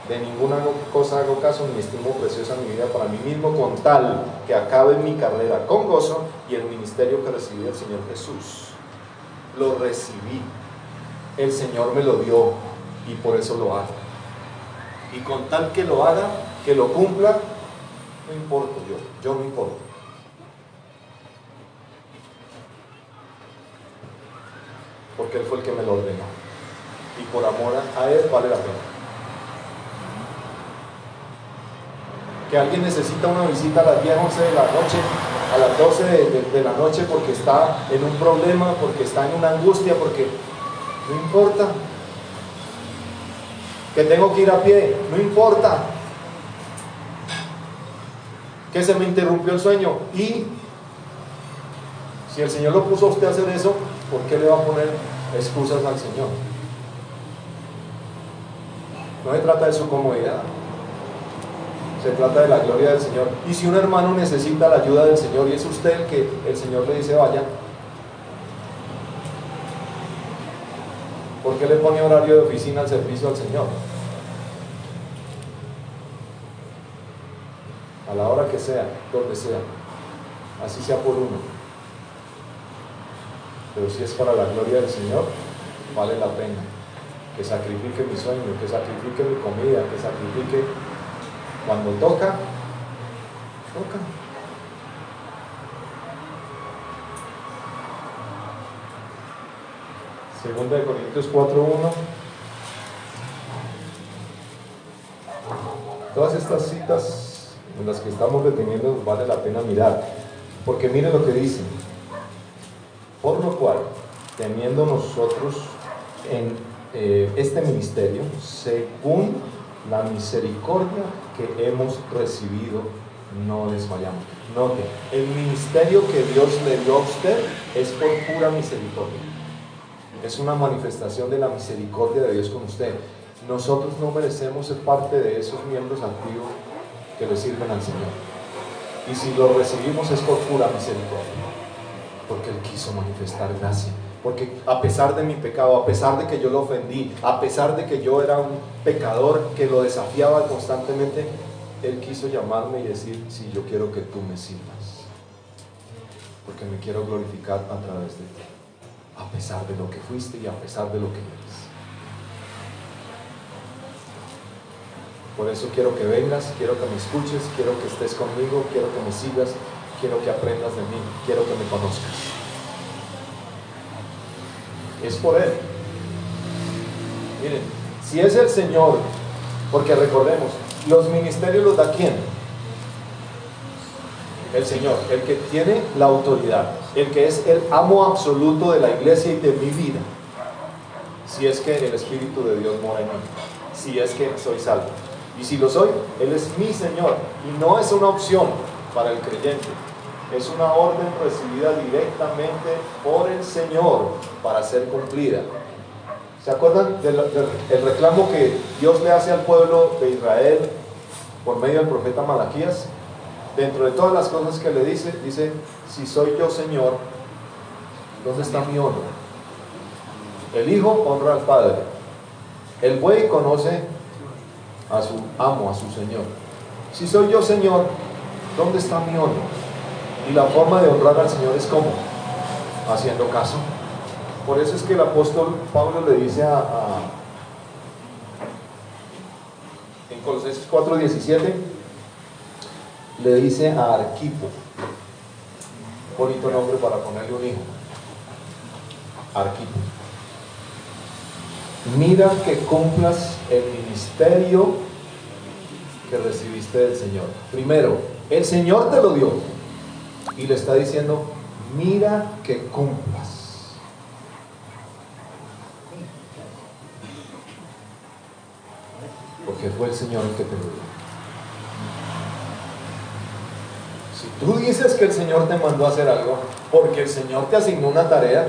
De ninguna cosa hago caso ni estimo preciosa mi vida para mí mismo, con tal que acabe mi carrera con gozo y el ministerio que recibí del Señor Jesús. Lo recibí, el Señor me lo dio y por eso lo hago. Y con tal que lo haga, que lo cumpla, no importo yo no importo. Porque Él fue el que me lo ordenó. Y por amor a Él vale la pena. Que alguien necesita una visita a las 10, 11 de la noche, a las 12 de la noche porque está en un problema, porque está en una angustia, porque no importa. Que tengo que ir a pie, no importa. Que se me interrumpió el sueño, y si el Señor lo puso a usted a hacer eso, ¿por qué le va a poner excusas al Señor. No se trata de su comodidad, se trata de la gloria del Señor. Y si un hermano necesita la ayuda del Señor y es usted el que el Señor le dice vaya, ¿por qué le pone horario de oficina al servicio al Señor? A la hora que sea, donde sea, así sea por uno. Pero si es para la gloria del Señor, vale la pena que sacrifique mi sueño, que sacrifique mi comida, que sacrifique. Cuando toca, toca. Segunda de Corintios 4:1. Todas estas citas en las que estamos deteniendo vale la pena mirar, porque mire lo que dice: por lo cual, teniendo nosotros en este ministerio, según la misericordia que hemos recibido, no desmayamos. Note, el ministerio que Dios le dio a usted es por pura misericordia. Es una manifestación de la misericordia de Dios con usted. Nosotros no merecemos ser parte de esos miembros activos que le sirven al Señor. Y si lo recibimos es por pura misericordia, porque Él quiso manifestar gracia. Porque a pesar de mi pecado, a pesar de que yo lo ofendí, a pesar de que yo era un pecador que lo desafiaba constantemente, Él quiso llamarme y decir: sí, yo quiero que tú me sirvas, porque me quiero glorificar a través de ti, a pesar de lo que fuiste y a pesar de lo que eres. Por eso quiero que vengas, quiero que me escuches, quiero que estés conmigo, quiero que me sigas, quiero que aprendas de mí, quiero que me conozcas. Es por Él. Miren, si es el Señor, porque recordemos, los ministerios los da ¿quién? El Señor, el que tiene la autoridad, el que es el amo absoluto de la iglesia y de mi vida. Si es que el Espíritu de Dios mora en mí, si es que soy salvo. Y si lo soy, Él es mi Señor. Y no es una opción para el creyente, es una orden recibida directamente por el Señor para ser cumplida. ¿Se acuerdan del reclamo que Dios le hace al pueblo de Israel por medio del profeta Malaquías? Dentro de todas las cosas que le dice, si soy yo Señor, ¿dónde está mi honra? El hijo honra al padre, el buey conoce a su amo, a su Señor. Si soy yo Señor, ¿dónde está mi honra? Y la forma de honrar al Señor es ¿cómo? Haciendo caso. Por eso es que el apóstol Pablo le dice en Colosenses 4:17, le dice a Arquipo, bonito nombre para ponerle un hijo, Arquipo: mira que cumplas el ministerio que recibiste del Señor. Primero, el Señor te lo dio y le está diciendo: mira que cumplas. Porque fue el Señor el que te lo dio. Si tú dices que el Señor te mandó a hacer algo, porque el Señor te asignó una tarea,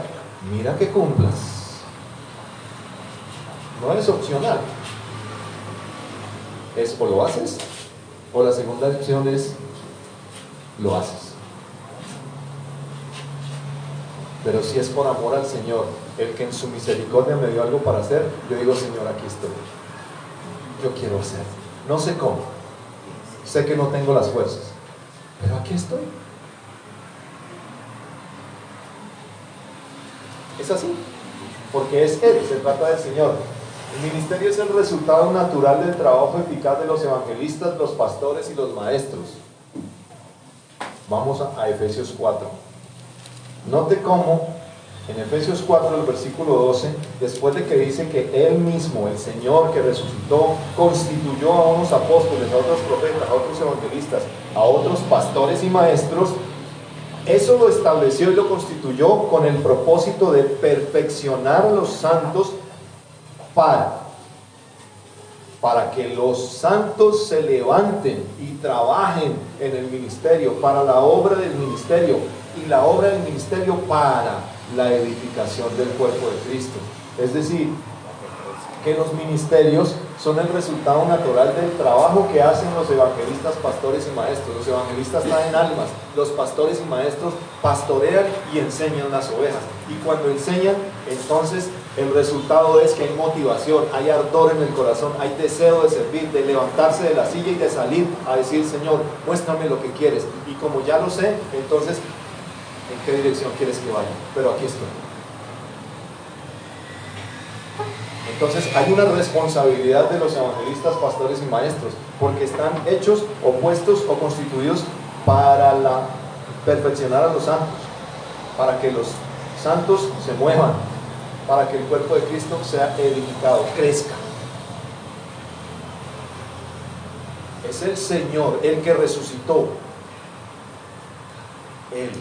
mira que cumplas. No es opcional. Es o lo haces, o la segunda opción es lo haces. Pero si es por amor al Señor, el que en su misericordia me dio algo para hacer, yo digo: Señor, aquí estoy. Yo quiero hacer. No sé cómo. Sé que no tengo las fuerzas, pero aquí estoy. Es así, porque es Él, se trata del Señor. El ministerio es el resultado natural del trabajo eficaz de los evangelistas, los pastores y los maestros. Vamos a Efesios 4. Note cómo en Efesios 4, el versículo 12, después de que dice que Él mismo, el Señor que resucitó, constituyó a unos apóstoles, a otros profetas, a otros evangelistas, a otros pastores y maestros, eso lo estableció y lo constituyó con el propósito de perfeccionar a los santos para que los santos se levanten y trabajen en el ministerio, para la obra del ministerio, y la obra del ministerio para la edificación del cuerpo de Cristo. Es decir, que los ministerios son el resultado natural del trabajo que hacen los evangelistas, pastores y maestros. Los evangelistas traen almas, los pastores y maestros pastorean y enseñan las ovejas. Y cuando enseñan, entonces el resultado es que hay motivación, hay ardor en el corazón, hay deseo de servir, de levantarse de la silla y de salir a decir: Señor, muéstrame lo que quieres. Y como ya lo sé, entonces, ¿en qué dirección quieres que vaya? Pero aquí estoy. Entonces hay una responsabilidad de los evangelistas, pastores y maestros, porque están hechos o puestos o constituidos para perfeccionar a los santos, para que los santos se muevan, para que el cuerpo de Cristo sea edificado, crezca. Es el Señor, el que resucitó. Él.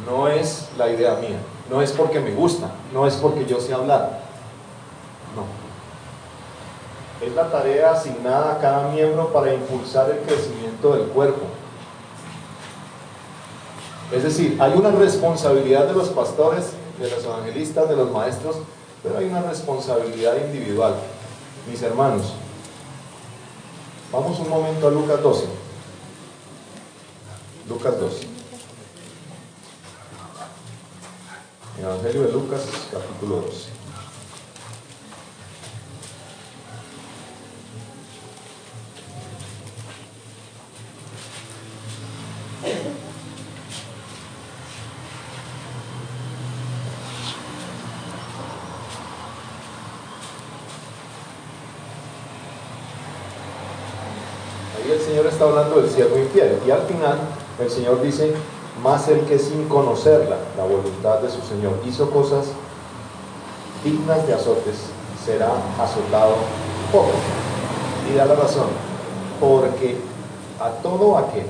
No es la idea mía, no es porque me gusta, no es porque yo sé hablar. No. Es la tarea asignada a cada miembro para impulsar el crecimiento del cuerpo. Es decir, hay una responsabilidad de los pastores, de los evangelistas, de los maestros, pero hay una responsabilidad individual. Mis hermanos, vamos un momento a Lucas 12. Lucas 12. Evangelio de Lucas, capítulo 12. Ahí el Señor está hablando del siervo infiel, y al final el Señor dice: más el que sin conocerla, la voluntad de su Señor, hizo cosas dignas de azotes, será azotado poco. Y da la razón, porque a todo aquel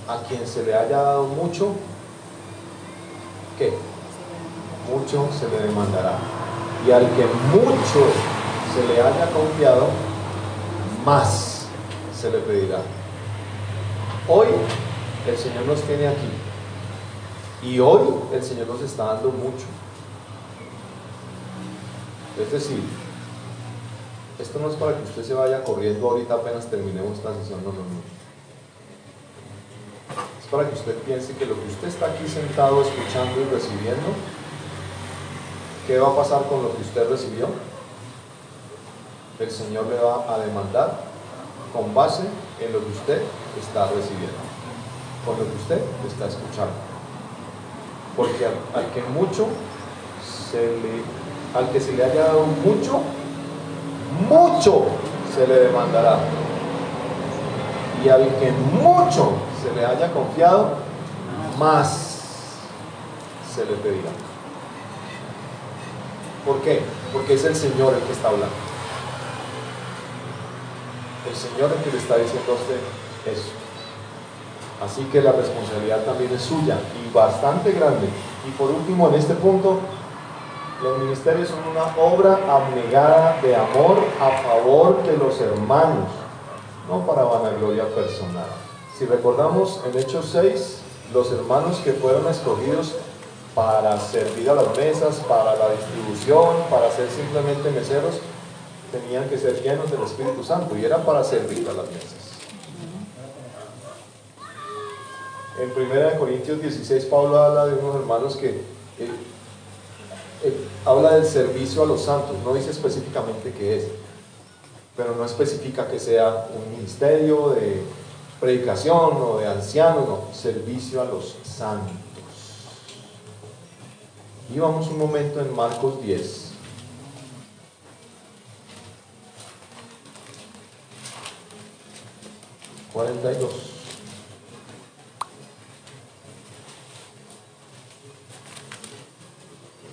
a quien se le haya dado mucho, ¿qué? Mucho se le demandará. Y al que mucho se le haya confiado, más se le pedirá. Hoy el Señor nos tiene aquí, y hoy el Señor nos está dando mucho. Es decir, esto no es para que usted se vaya corriendo ahorita apenas terminemos esta sesión, no. Es para que usted piense que lo que usted está aquí sentado escuchando y recibiendo, ¿qué va a pasar con lo que usted recibió? El Señor le va a demandar con base en lo que usted está recibiendo, con lo que usted está escuchando. Porque al que mucho al que se le haya dado mucho se le demandará, y al que mucho se le haya confiado, más se le pedirá. ¿Por qué? Porque es el Señor el que está hablando. El Señor el que le está diciendo a usted eso. Así que la responsabilidad también es suya, y bastante grande. Y por último, en este punto, los ministerios son una obra abnegada de amor a favor de los hermanos, no para vanagloria personal. Si recordamos en Hechos 6, los hermanos que fueron escogidos para servir a las mesas, para la distribución, para ser simplemente meseros, tenían que ser llenos del Espíritu Santo, y era para servir a las mesas. En 1 Corintios 16, Pablo habla de unos hermanos que habla del servicio a los santos. No dice específicamente qué es, pero no especifica que sea un ministerio de predicación o de ancianos, no, servicio a los santos. Y vamos un momento en Marcos 10.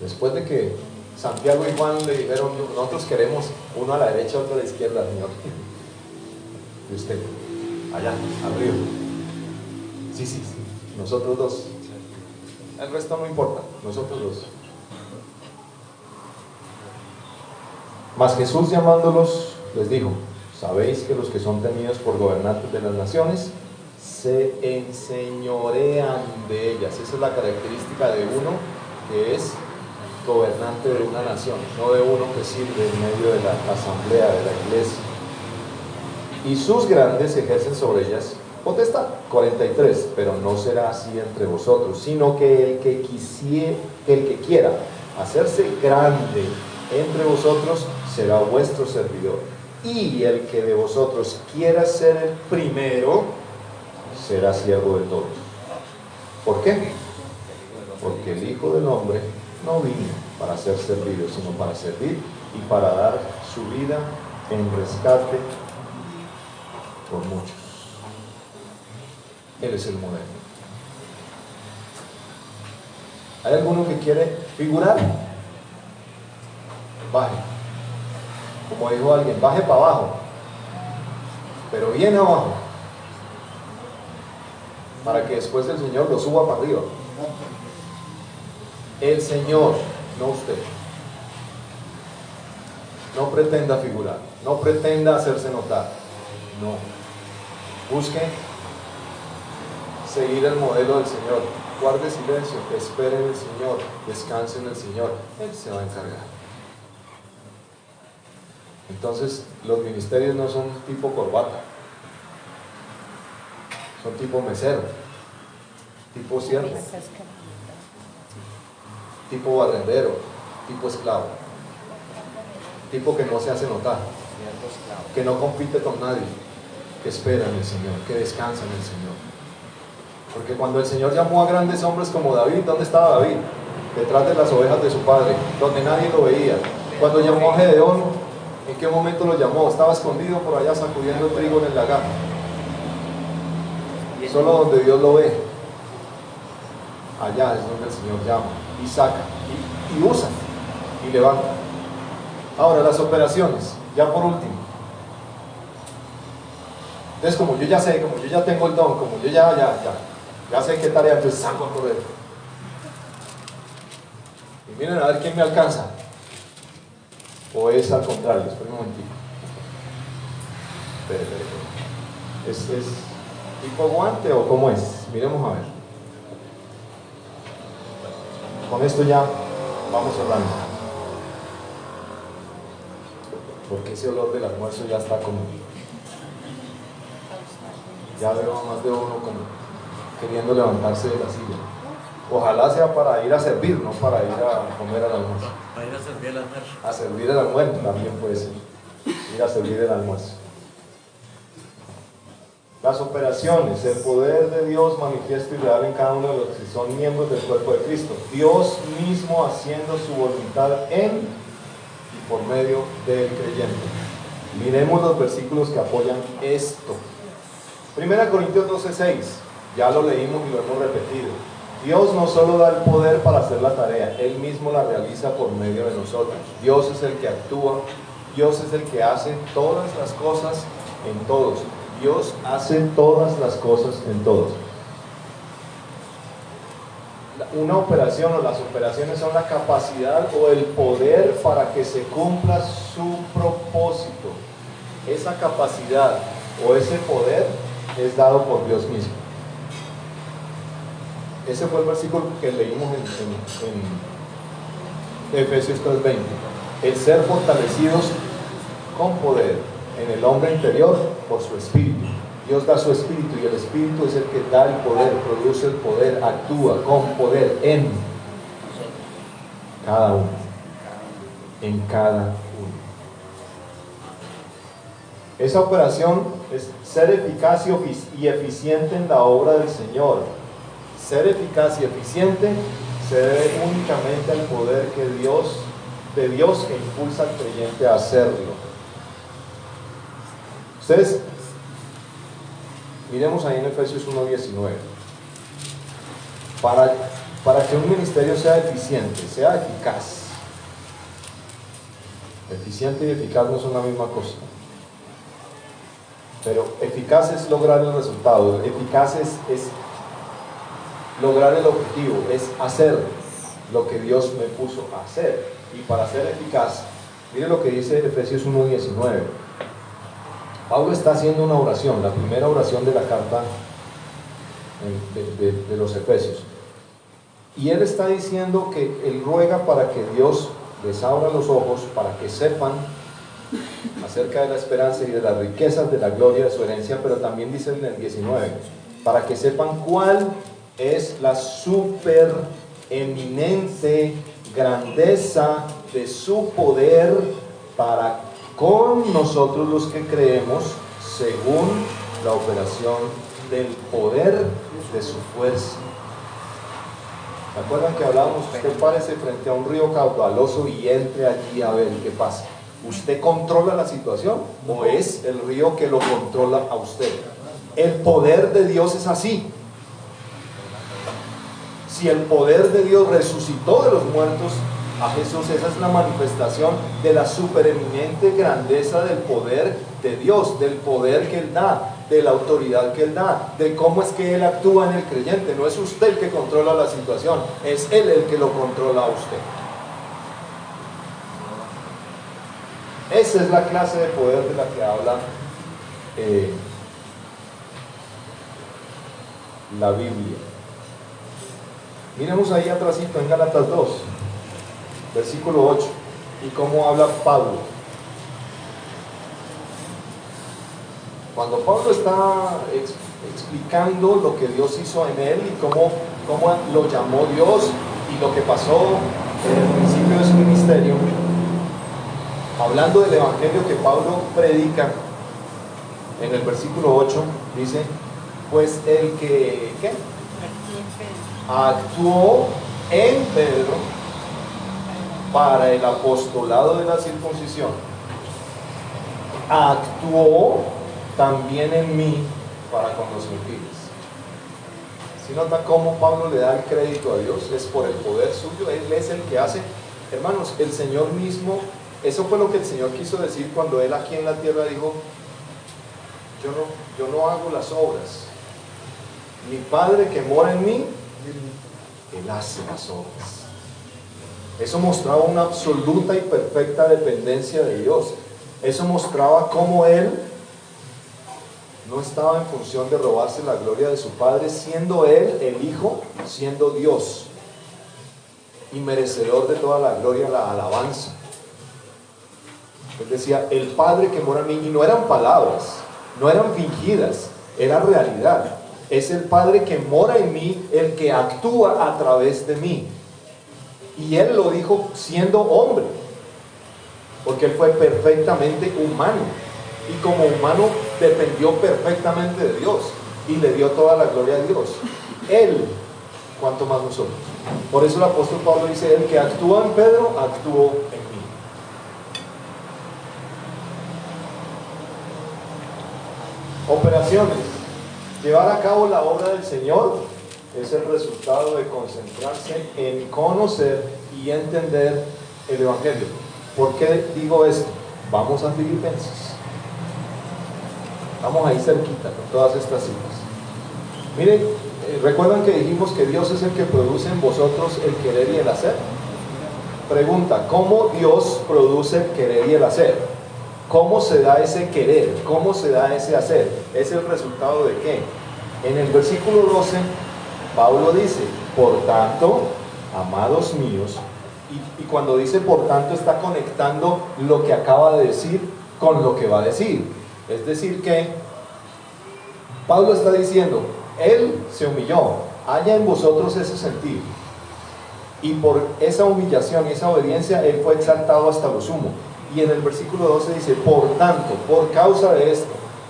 Después de que Santiago y Juan le dijeron: nosotros queremos uno a la derecha, otro a la izquierda, Señor. Y usted, allá, arriba. Sí, nosotros dos. El resto no importa, nosotros dos. Mas Jesús, llamándolos, les dijo: sabéis que los que son tenidos por gobernantes de las naciones se enseñorean de ellas. Esa es la característica de uno que es gobernante de una nación, no de uno que sirve en medio de la asamblea de la iglesia. Y sus grandes ejercen sobre ellas potestad. 43. Pero no será así entre vosotros, sino que el que quiera hacerse grande entre vosotros será vuestro servidor. Y el que de vosotros quiera ser el primero será siervo de todos. ¿Por qué? Porque el Hijo del Hombre no vino para ser servido, sino para servir y para dar su vida en rescate por muchos. Él es el modelo. ¿Hay alguno que quiere figurar? Baje. Como dijo alguien, baje para abajo, pero bien abajo, para que después el Señor lo suba para arriba. El Señor, no usted. No pretenda figurar, no pretenda hacerse notar, no. Busque seguir el modelo del Señor. Guarde silencio, espere en el Señor, descanse en el Señor. Él se va a encargar. Entonces, los ministerios no son tipo corbata, son tipo mesero, tipo siervo, tipo barrendero, tipo esclavo, tipo que no se hace notar, que no compite con nadie, que espera en el Señor, que descansa en el Señor. Porque cuando el Señor llamó a grandes hombres como David, ¿dónde estaba David? Detrás de las ovejas de su padre, donde nadie lo veía. Cuando llamó a Gedeón, ¿en qué momento lo llamó? Estaba escondido por allá sacudiendo trigo en el lagar. Solo donde Dios lo ve. Allá es donde el Señor llama y saca y usa y levanta. Ahora las operaciones, ya por último. Entonces como yo ya sé, como yo ya tengo el don, como yo ya sé qué tarea, entonces salgo a correr. Y miren a ver quién me alcanza. ¿O es al contrario? Espera un momentito. Espera. ¿Es tipo guante o cómo es? Miremos a ver. Con esto ya vamos cerrando. Porque ese olor del almuerzo ya está como... Ya veo a más de uno como queriendo levantarse de la silla. Ojalá sea para ir a servir, no para ir a comer al almuerzo. Para ir a servir el almuerzo. A servir el almuerzo también puede ser. Ir a servir el almuerzo. Las operaciones, el poder de Dios manifiesto y real en cada uno de los que son miembros del cuerpo de Cristo. Dios mismo haciendo su voluntad en y por medio del creyente. Miremos los versículos que apoyan esto. 1 Corintios 12:6, ya lo leímos y lo hemos repetido. Dios no solo da el poder para hacer la tarea, Él mismo la realiza por medio de nosotros. Dios es el que actúa, Dios es el que hace todas las cosas en todos. Dios hace todas las cosas en todos. Una operación o las operaciones son la capacidad o el poder para que se cumpla su propósito. Esa capacidad o ese poder es dado por Dios mismo. Ese fue el versículo que leímos en Efesios 3:20. El ser fortalecidos con poder en el hombre interior por su espíritu. Dios da su espíritu y el espíritu es el que da el poder, produce el poder, actúa con poder en cada uno. En cada uno. Esa operación es ser eficaz y eficiente en la obra del Señor. Ser eficaz y eficiente se debe únicamente al poder de Dios que impulsa al creyente a hacerlo. Ustedes, miremos ahí en Efesios 1:19. Para que un ministerio sea eficiente, sea eficaz. Eficiente y eficaz no son la misma cosa. Pero eficaz es lograr el resultado, eficaz es lograr el objetivo, es hacer lo que Dios me puso a hacer. Y para ser eficaz, mire lo que dice Efesios 1:19. Pablo está haciendo una oración, la primera oración de la carta de los Efesios. Y él está diciendo que él ruega para que Dios les abra los ojos, para que sepan acerca de la esperanza y de las riquezas de la gloria de su herencia, pero también dice en el 19, para que sepan cuál es la supereminente grandeza de su poder para con nosotros los que creemos, según la operación del poder de su fuerza. ¿Se acuerdan que hablábamos? Usted párese frente a un río caudaloso y entre allí a ver qué pasa. ¿Usted controla la situación o es el río que lo controla a usted? El poder de Dios es así. Si el poder de Dios resucitó de los muertos a Jesús, esa es la manifestación de la supereminente grandeza del poder de Dios, del poder que Él da, de la autoridad que Él da, de cómo es que Él actúa en el creyente. No es usted el que controla la situación, es Él el que lo controla a usted. Esa es la clase de poder de la que habla la Biblia. Miremos ahí atrásito en Gálatas 2, versículo 8, y cómo habla Pablo. Cuando Pablo está explicando lo que Dios hizo en él y cómo lo llamó Dios y lo que pasó en el principio de su ministerio, hablando del evangelio que Pablo predica, en el versículo 8 dice, pues el que ¿qué? Actuó en Pedro para el apostolado de la circuncisión, actuó también en mí para con los gentiles. ¿Sí nota cómo Pablo le da el crédito a Dios? Es por el poder suyo, Él es el que hace. Hermanos, el Señor mismo, eso fue lo que el Señor quiso decir cuando Él aquí en la tierra dijo, yo no hago las obras, mi Padre que mora en mí, Él hace las obras. Eso mostraba una absoluta y perfecta dependencia de Dios. Eso mostraba cómo Él no estaba en función de robarse la gloria de su Padre, siendo Él el Hijo, siendo Dios y merecedor de toda la gloria, la alabanza. Él decía, el Padre que mora en mí, y no eran palabras, no eran fingidas, era realidad. Es el Padre que mora en mí, el que actúa a través de mí. Y Él lo dijo siendo hombre, porque Él fue perfectamente humano, y como humano dependió perfectamente de Dios, y le dio toda la gloria a Dios. Él, cuanto más nosotros. Por eso el apóstol Pablo dice, el que actúa en Pedro, actuó en mí. Operaciones. Llevar a cabo la obra del Señor es el resultado de concentrarse en conocer y entender el Evangelio. ¿Por qué digo esto? Vamos a Filipenses. Vamos ahí cerquita con todas estas citas. Miren, ¿recuerdan que dijimos que Dios es el que produce en vosotros el querer y el hacer? Pregunta, ¿cómo Dios produce el querer y el hacer? ¿Cómo se da ese querer? ¿Cómo se da ese hacer? ¿Es el resultado de qué? En el versículo 12, Pablo dice, por tanto, amados míos, y cuando dice por tanto está conectando lo que acaba de decir con lo que va a decir. Es decir que Pablo está diciendo, Él se humilló, haya en vosotros ese sentir, y por esa humillación y esa obediencia Él fue exaltado hasta lo sumo. Y en el versículo 12 dice, por tanto, por causa de esto,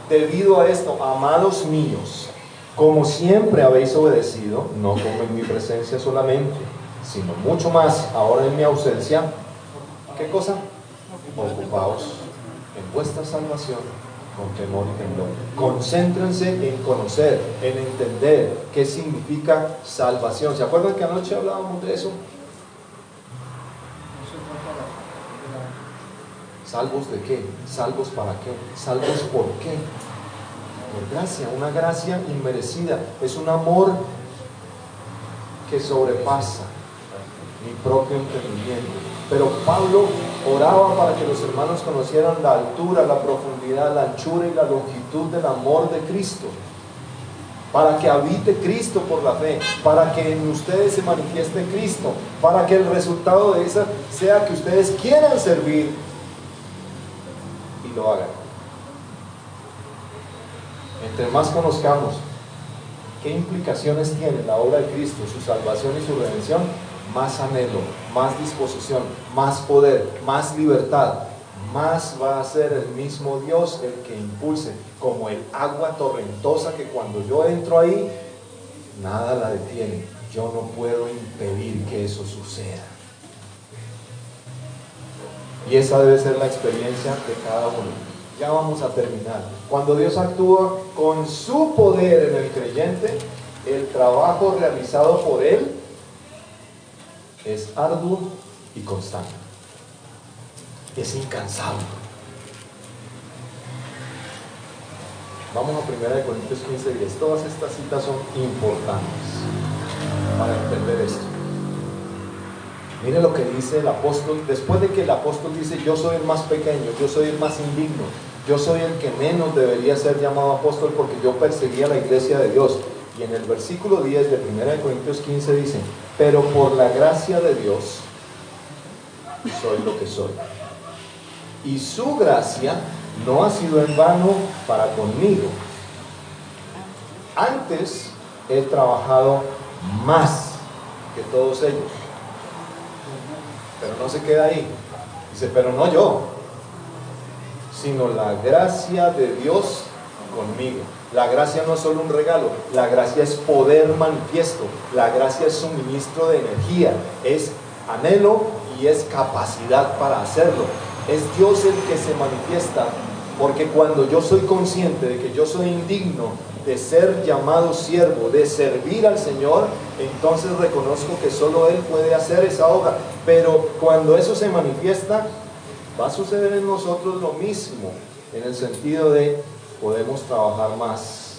debido a esto, amados míos, como siempre habéis obedecido, no como en mi presencia solamente, sino mucho más ahora en mi ausencia, ¿qué cosa? Ocupaos en vuestra salvación con temor y temblor. Concéntrense en conocer, en entender qué significa salvación. ¿Se acuerdan que anoche hablábamos de eso? ¿Salvos de qué? ¿Salvos para qué? ¿Salvos por qué? Por gracia, una gracia inmerecida. Es un amor que sobrepasa mi propio entendimiento. Pero Pablo oraba para que los hermanos conocieran la altura, la profundidad, la anchura y la longitud del amor de Cristo. para que habite Cristo por la fe, para que en ustedes se manifieste Cristo, para que el resultado de esa sea que ustedes quieran servir y lo hagan. Entre más conozcamos qué implicaciones tiene la obra de Cristo, su salvación y su redención, más anhelo, más disposición, más poder, más libertad, más va a ser el mismo Dios el que impulse, como el agua torrentosa que cuando yo entro ahí, nada la detiene. Yo no puedo impedir que eso suceda. Y esa debe ser la experiencia de cada uno. Ya vamos a terminar. Cuando Dios actúa con su poder en el creyente, el trabajo realizado por Él es arduo y constante. Es incansable. Vamos a 1 Corintios 15:10. Todas estas citas son importantes para entender esto. Mire lo que dice el apóstol, después de que el apóstol dice: yo soy el más pequeño, yo soy el más indigno, yo soy el que menos debería ser llamado apóstol porque yo perseguía la iglesia de Dios. Y en el versículo 10 de 1 Corintios 15 dice: pero por la gracia de Dios soy lo que soy. Y su gracia no ha sido en vano para conmigo. Antes he trabajado más que todos ellos. Pero no se queda ahí. Dice: pero no yo, sino la gracia de Dios conmigo. La gracia no es solo un regalo, la gracia es poder manifiesto, la gracia es suministro de energía, es anhelo y es capacidad para hacerlo. Es Dios el que se manifiesta, porque cuando yo soy consciente de que yo soy indigno de ser llamado siervo, de servir al Señor, entonces reconozco que solo Él puede hacer esa obra. Pero cuando eso se manifiesta, va a suceder en nosotros lo mismo, en el sentido de podemos trabajar más,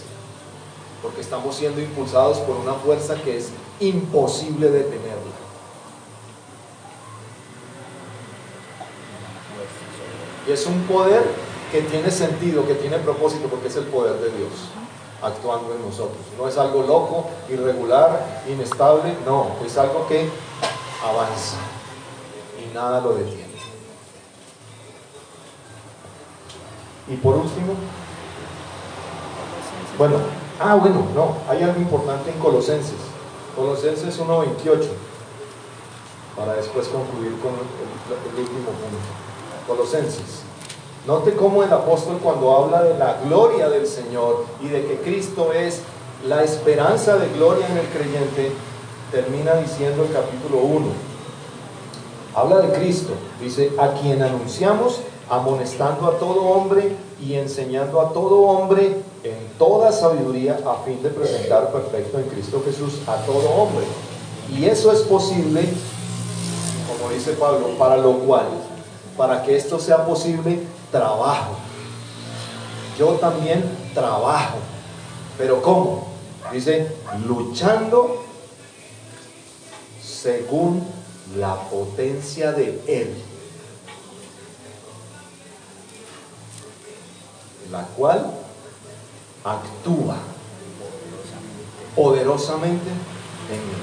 porque estamos siendo impulsados por una fuerza que es imposible detenerla. Y es un poder que tiene sentido, que tiene propósito, porque es el poder de Dios actuando en nosotros. No es algo loco, irregular, inestable, no, es algo que avanza y nada lo detiene. Y por último, hay algo importante en Colosenses 1:28, para después concluir con el último punto. Colosenses. Note cómo el apóstol, cuando habla de la gloria del Señor y de que Cristo es la esperanza de gloria en el creyente, termina diciendo el capítulo 1. Habla de Cristo, dice: a quien anunciamos, amonestando a todo hombre y enseñando a todo hombre en toda sabiduría, a fin de presentar perfecto en Cristo Jesús a todo hombre. Y eso es posible, como dice Pablo, para que esto sea posible, trabajo. Yo también trabajo. ¿Pero cómo? Dice: luchando según la potencia de Él, la cual actúa poderosamente en mí.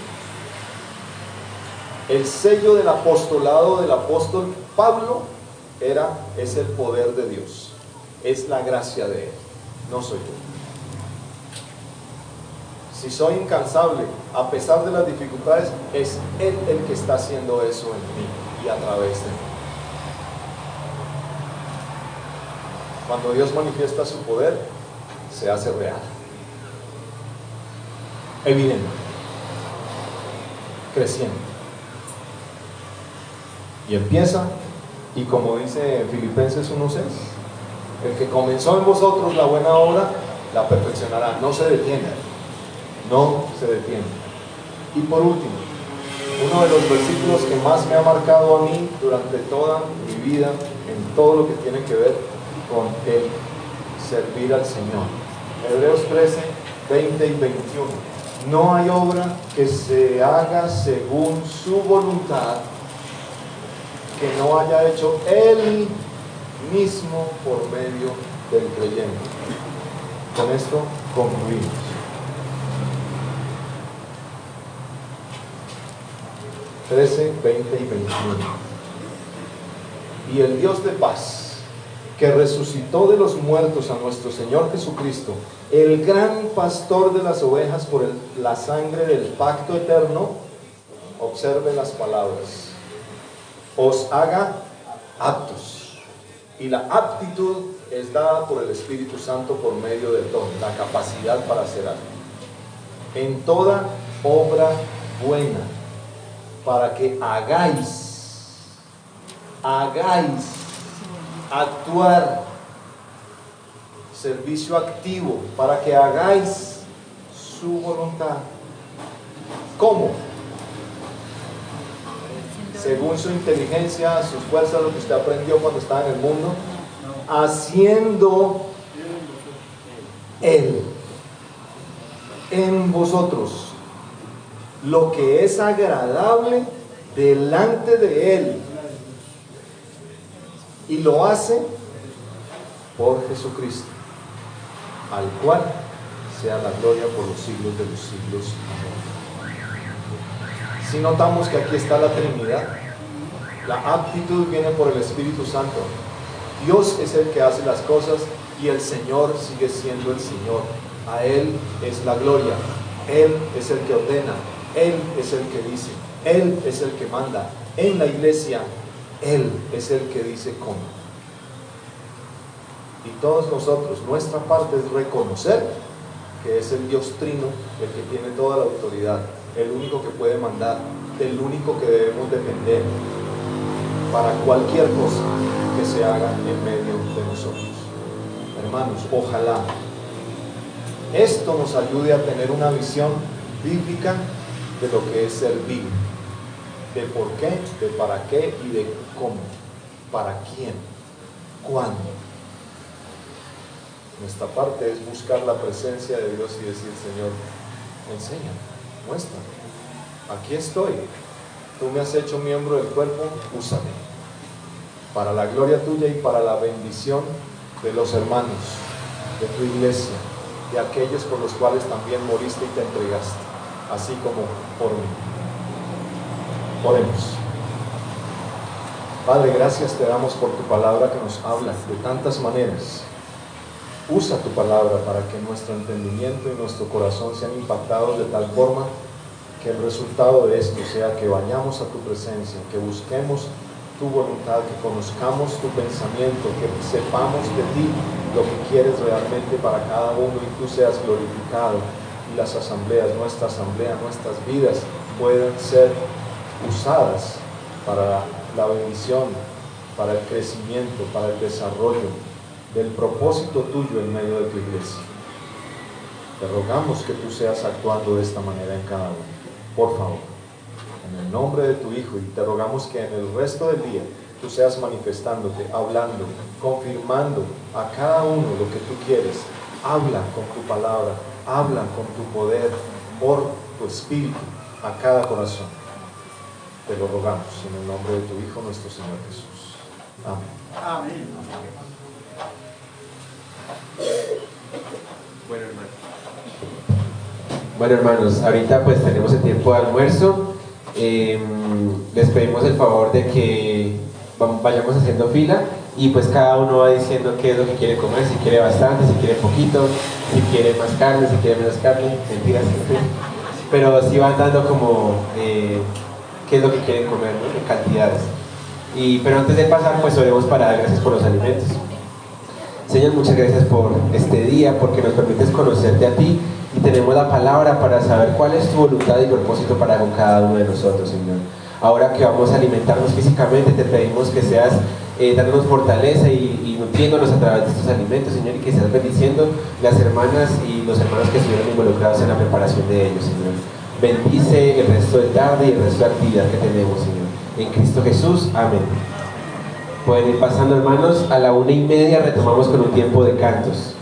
El sello del apostolado del apóstol Pablo es el poder de Dios, es la gracia de Él, no soy yo. Si soy incansable a pesar de las dificultades, es Él el que está haciendo eso en mí y a través de mí. Cuando Dios manifiesta su poder, se hace real, evidente, creciente, y empieza, y como dice Filipenses 1:6, el que comenzó en vosotros la buena obra, la perfeccionará. No se detiene, no se detiene. Y por último, uno de los versículos que más me ha marcado a mí durante toda mi vida, en todo lo que tiene que ver con el servir al Señor. Hebreos 13:20 y 21. No hay obra que se haga según su voluntad que no haya hecho Él mismo por medio del creyente. Con esto concluimos. 13, 20 y 21. Y el Dios de paz, que resucitó de los muertos a nuestro Señor Jesucristo, el gran pastor de las ovejas por la sangre del pacto eterno, observe las palabras, os haga aptos. Y la aptitud es dada por el Espíritu Santo por medio del don, la capacidad para hacer algo, en toda obra buena, para que hagáis, actuar, servicio activo, para que hagáis su voluntad. ¿Cómo? Según su inteligencia, sus fuerzas, lo que usted aprendió cuando estaba en el mundo, haciendo Él en vosotros lo que es agradable delante de Él, y lo hace por Jesucristo, al cual sea la gloria por los siglos de los siglos. Amén. Si notamos que aquí está la Trinidad, la aptitud viene por el Espíritu Santo. Dios es el que hace las cosas y el Señor sigue siendo el Señor. A Él es la gloria, Él es el que ordena, Él es el que dice, Él es el que manda. En la iglesia, Él es el que dice cómo. Y todos nosotros, nuestra parte es reconocer que es el Dios Trino el que tiene toda la autoridad, el único que puede mandar, el único que debemos depender para cualquier cosa que se haga en medio de nosotros. Hermanos, ojalá esto nos ayude a tener una visión bíblica de lo que es servir, de por qué, de para qué y de cómo, para quién, cuándo. Nuestra parte es buscar la presencia de Dios y decir: Señor, enséñame, muéstrame, aquí estoy, tú me has hecho miembro del cuerpo, úsame, para la gloria tuya y para la bendición de los hermanos, de tu iglesia, de aquellos por los cuales también moriste y te entregaste, así como por mí. Oremos. Padre, gracias te damos por tu palabra que nos habla de tantas maneras. Usa tu palabra para que nuestro entendimiento y nuestro corazón sean impactados de tal forma que el resultado de esto sea que vayamos a tu presencia, que busquemos tu voluntad, que conozcamos tu pensamiento, que sepamos de ti lo que quieres realmente para cada uno y tú seas glorificado y las asambleas, nuestra asamblea, nuestras vidas puedan ser usadas para la bendición, para el crecimiento, para el desarrollo del propósito tuyo en medio de tu iglesia. Te rogamos que tú seas actuando de esta manera en cada uno, por favor, en el nombre de tu Hijo, y te rogamos que en el resto del día tú seas manifestándote, hablando, confirmando a cada uno lo que tú quieres. Habla con tu palabra, habla con tu poder, por tu espíritu, a cada corazón. Te lo rogamos en el nombre de tu Hijo, nuestro Señor Jesús. Amén. Amén. Bueno, hermanos, ahorita pues tenemos el tiempo de almuerzo. Les pedimos el favor de que vayamos haciendo fila y pues cada uno va diciendo qué es lo que quiere comer, si quiere bastante, si quiere poquito, si quiere más carne, si quiere menos carne, mentiras, pero sí van dando como qué es lo que quieren comer, ¿no? En cantidades. Pero antes de pasar, pues oremos para dar gracias por los alimentos. Señor, muchas gracias por este día, porque nos permites conocerte a ti y tenemos la palabra para saber cuál es tu voluntad y propósito para con cada uno de nosotros, Señor. Ahora que vamos a alimentarnos físicamente, te pedimos que seas dándonos fortaleza y nutriéndonos a través de estos alimentos, Señor, y que seas bendiciendo las hermanas y los hermanos que estuvieron involucrados en la preparación de ellos, Señor. Bendice el resto de tarde y el resto de actividad que tenemos, Señor. En Cristo Jesús, amén. Pueden ir pasando, hermanos. A la 1:30 retomamos con un tiempo de cantos.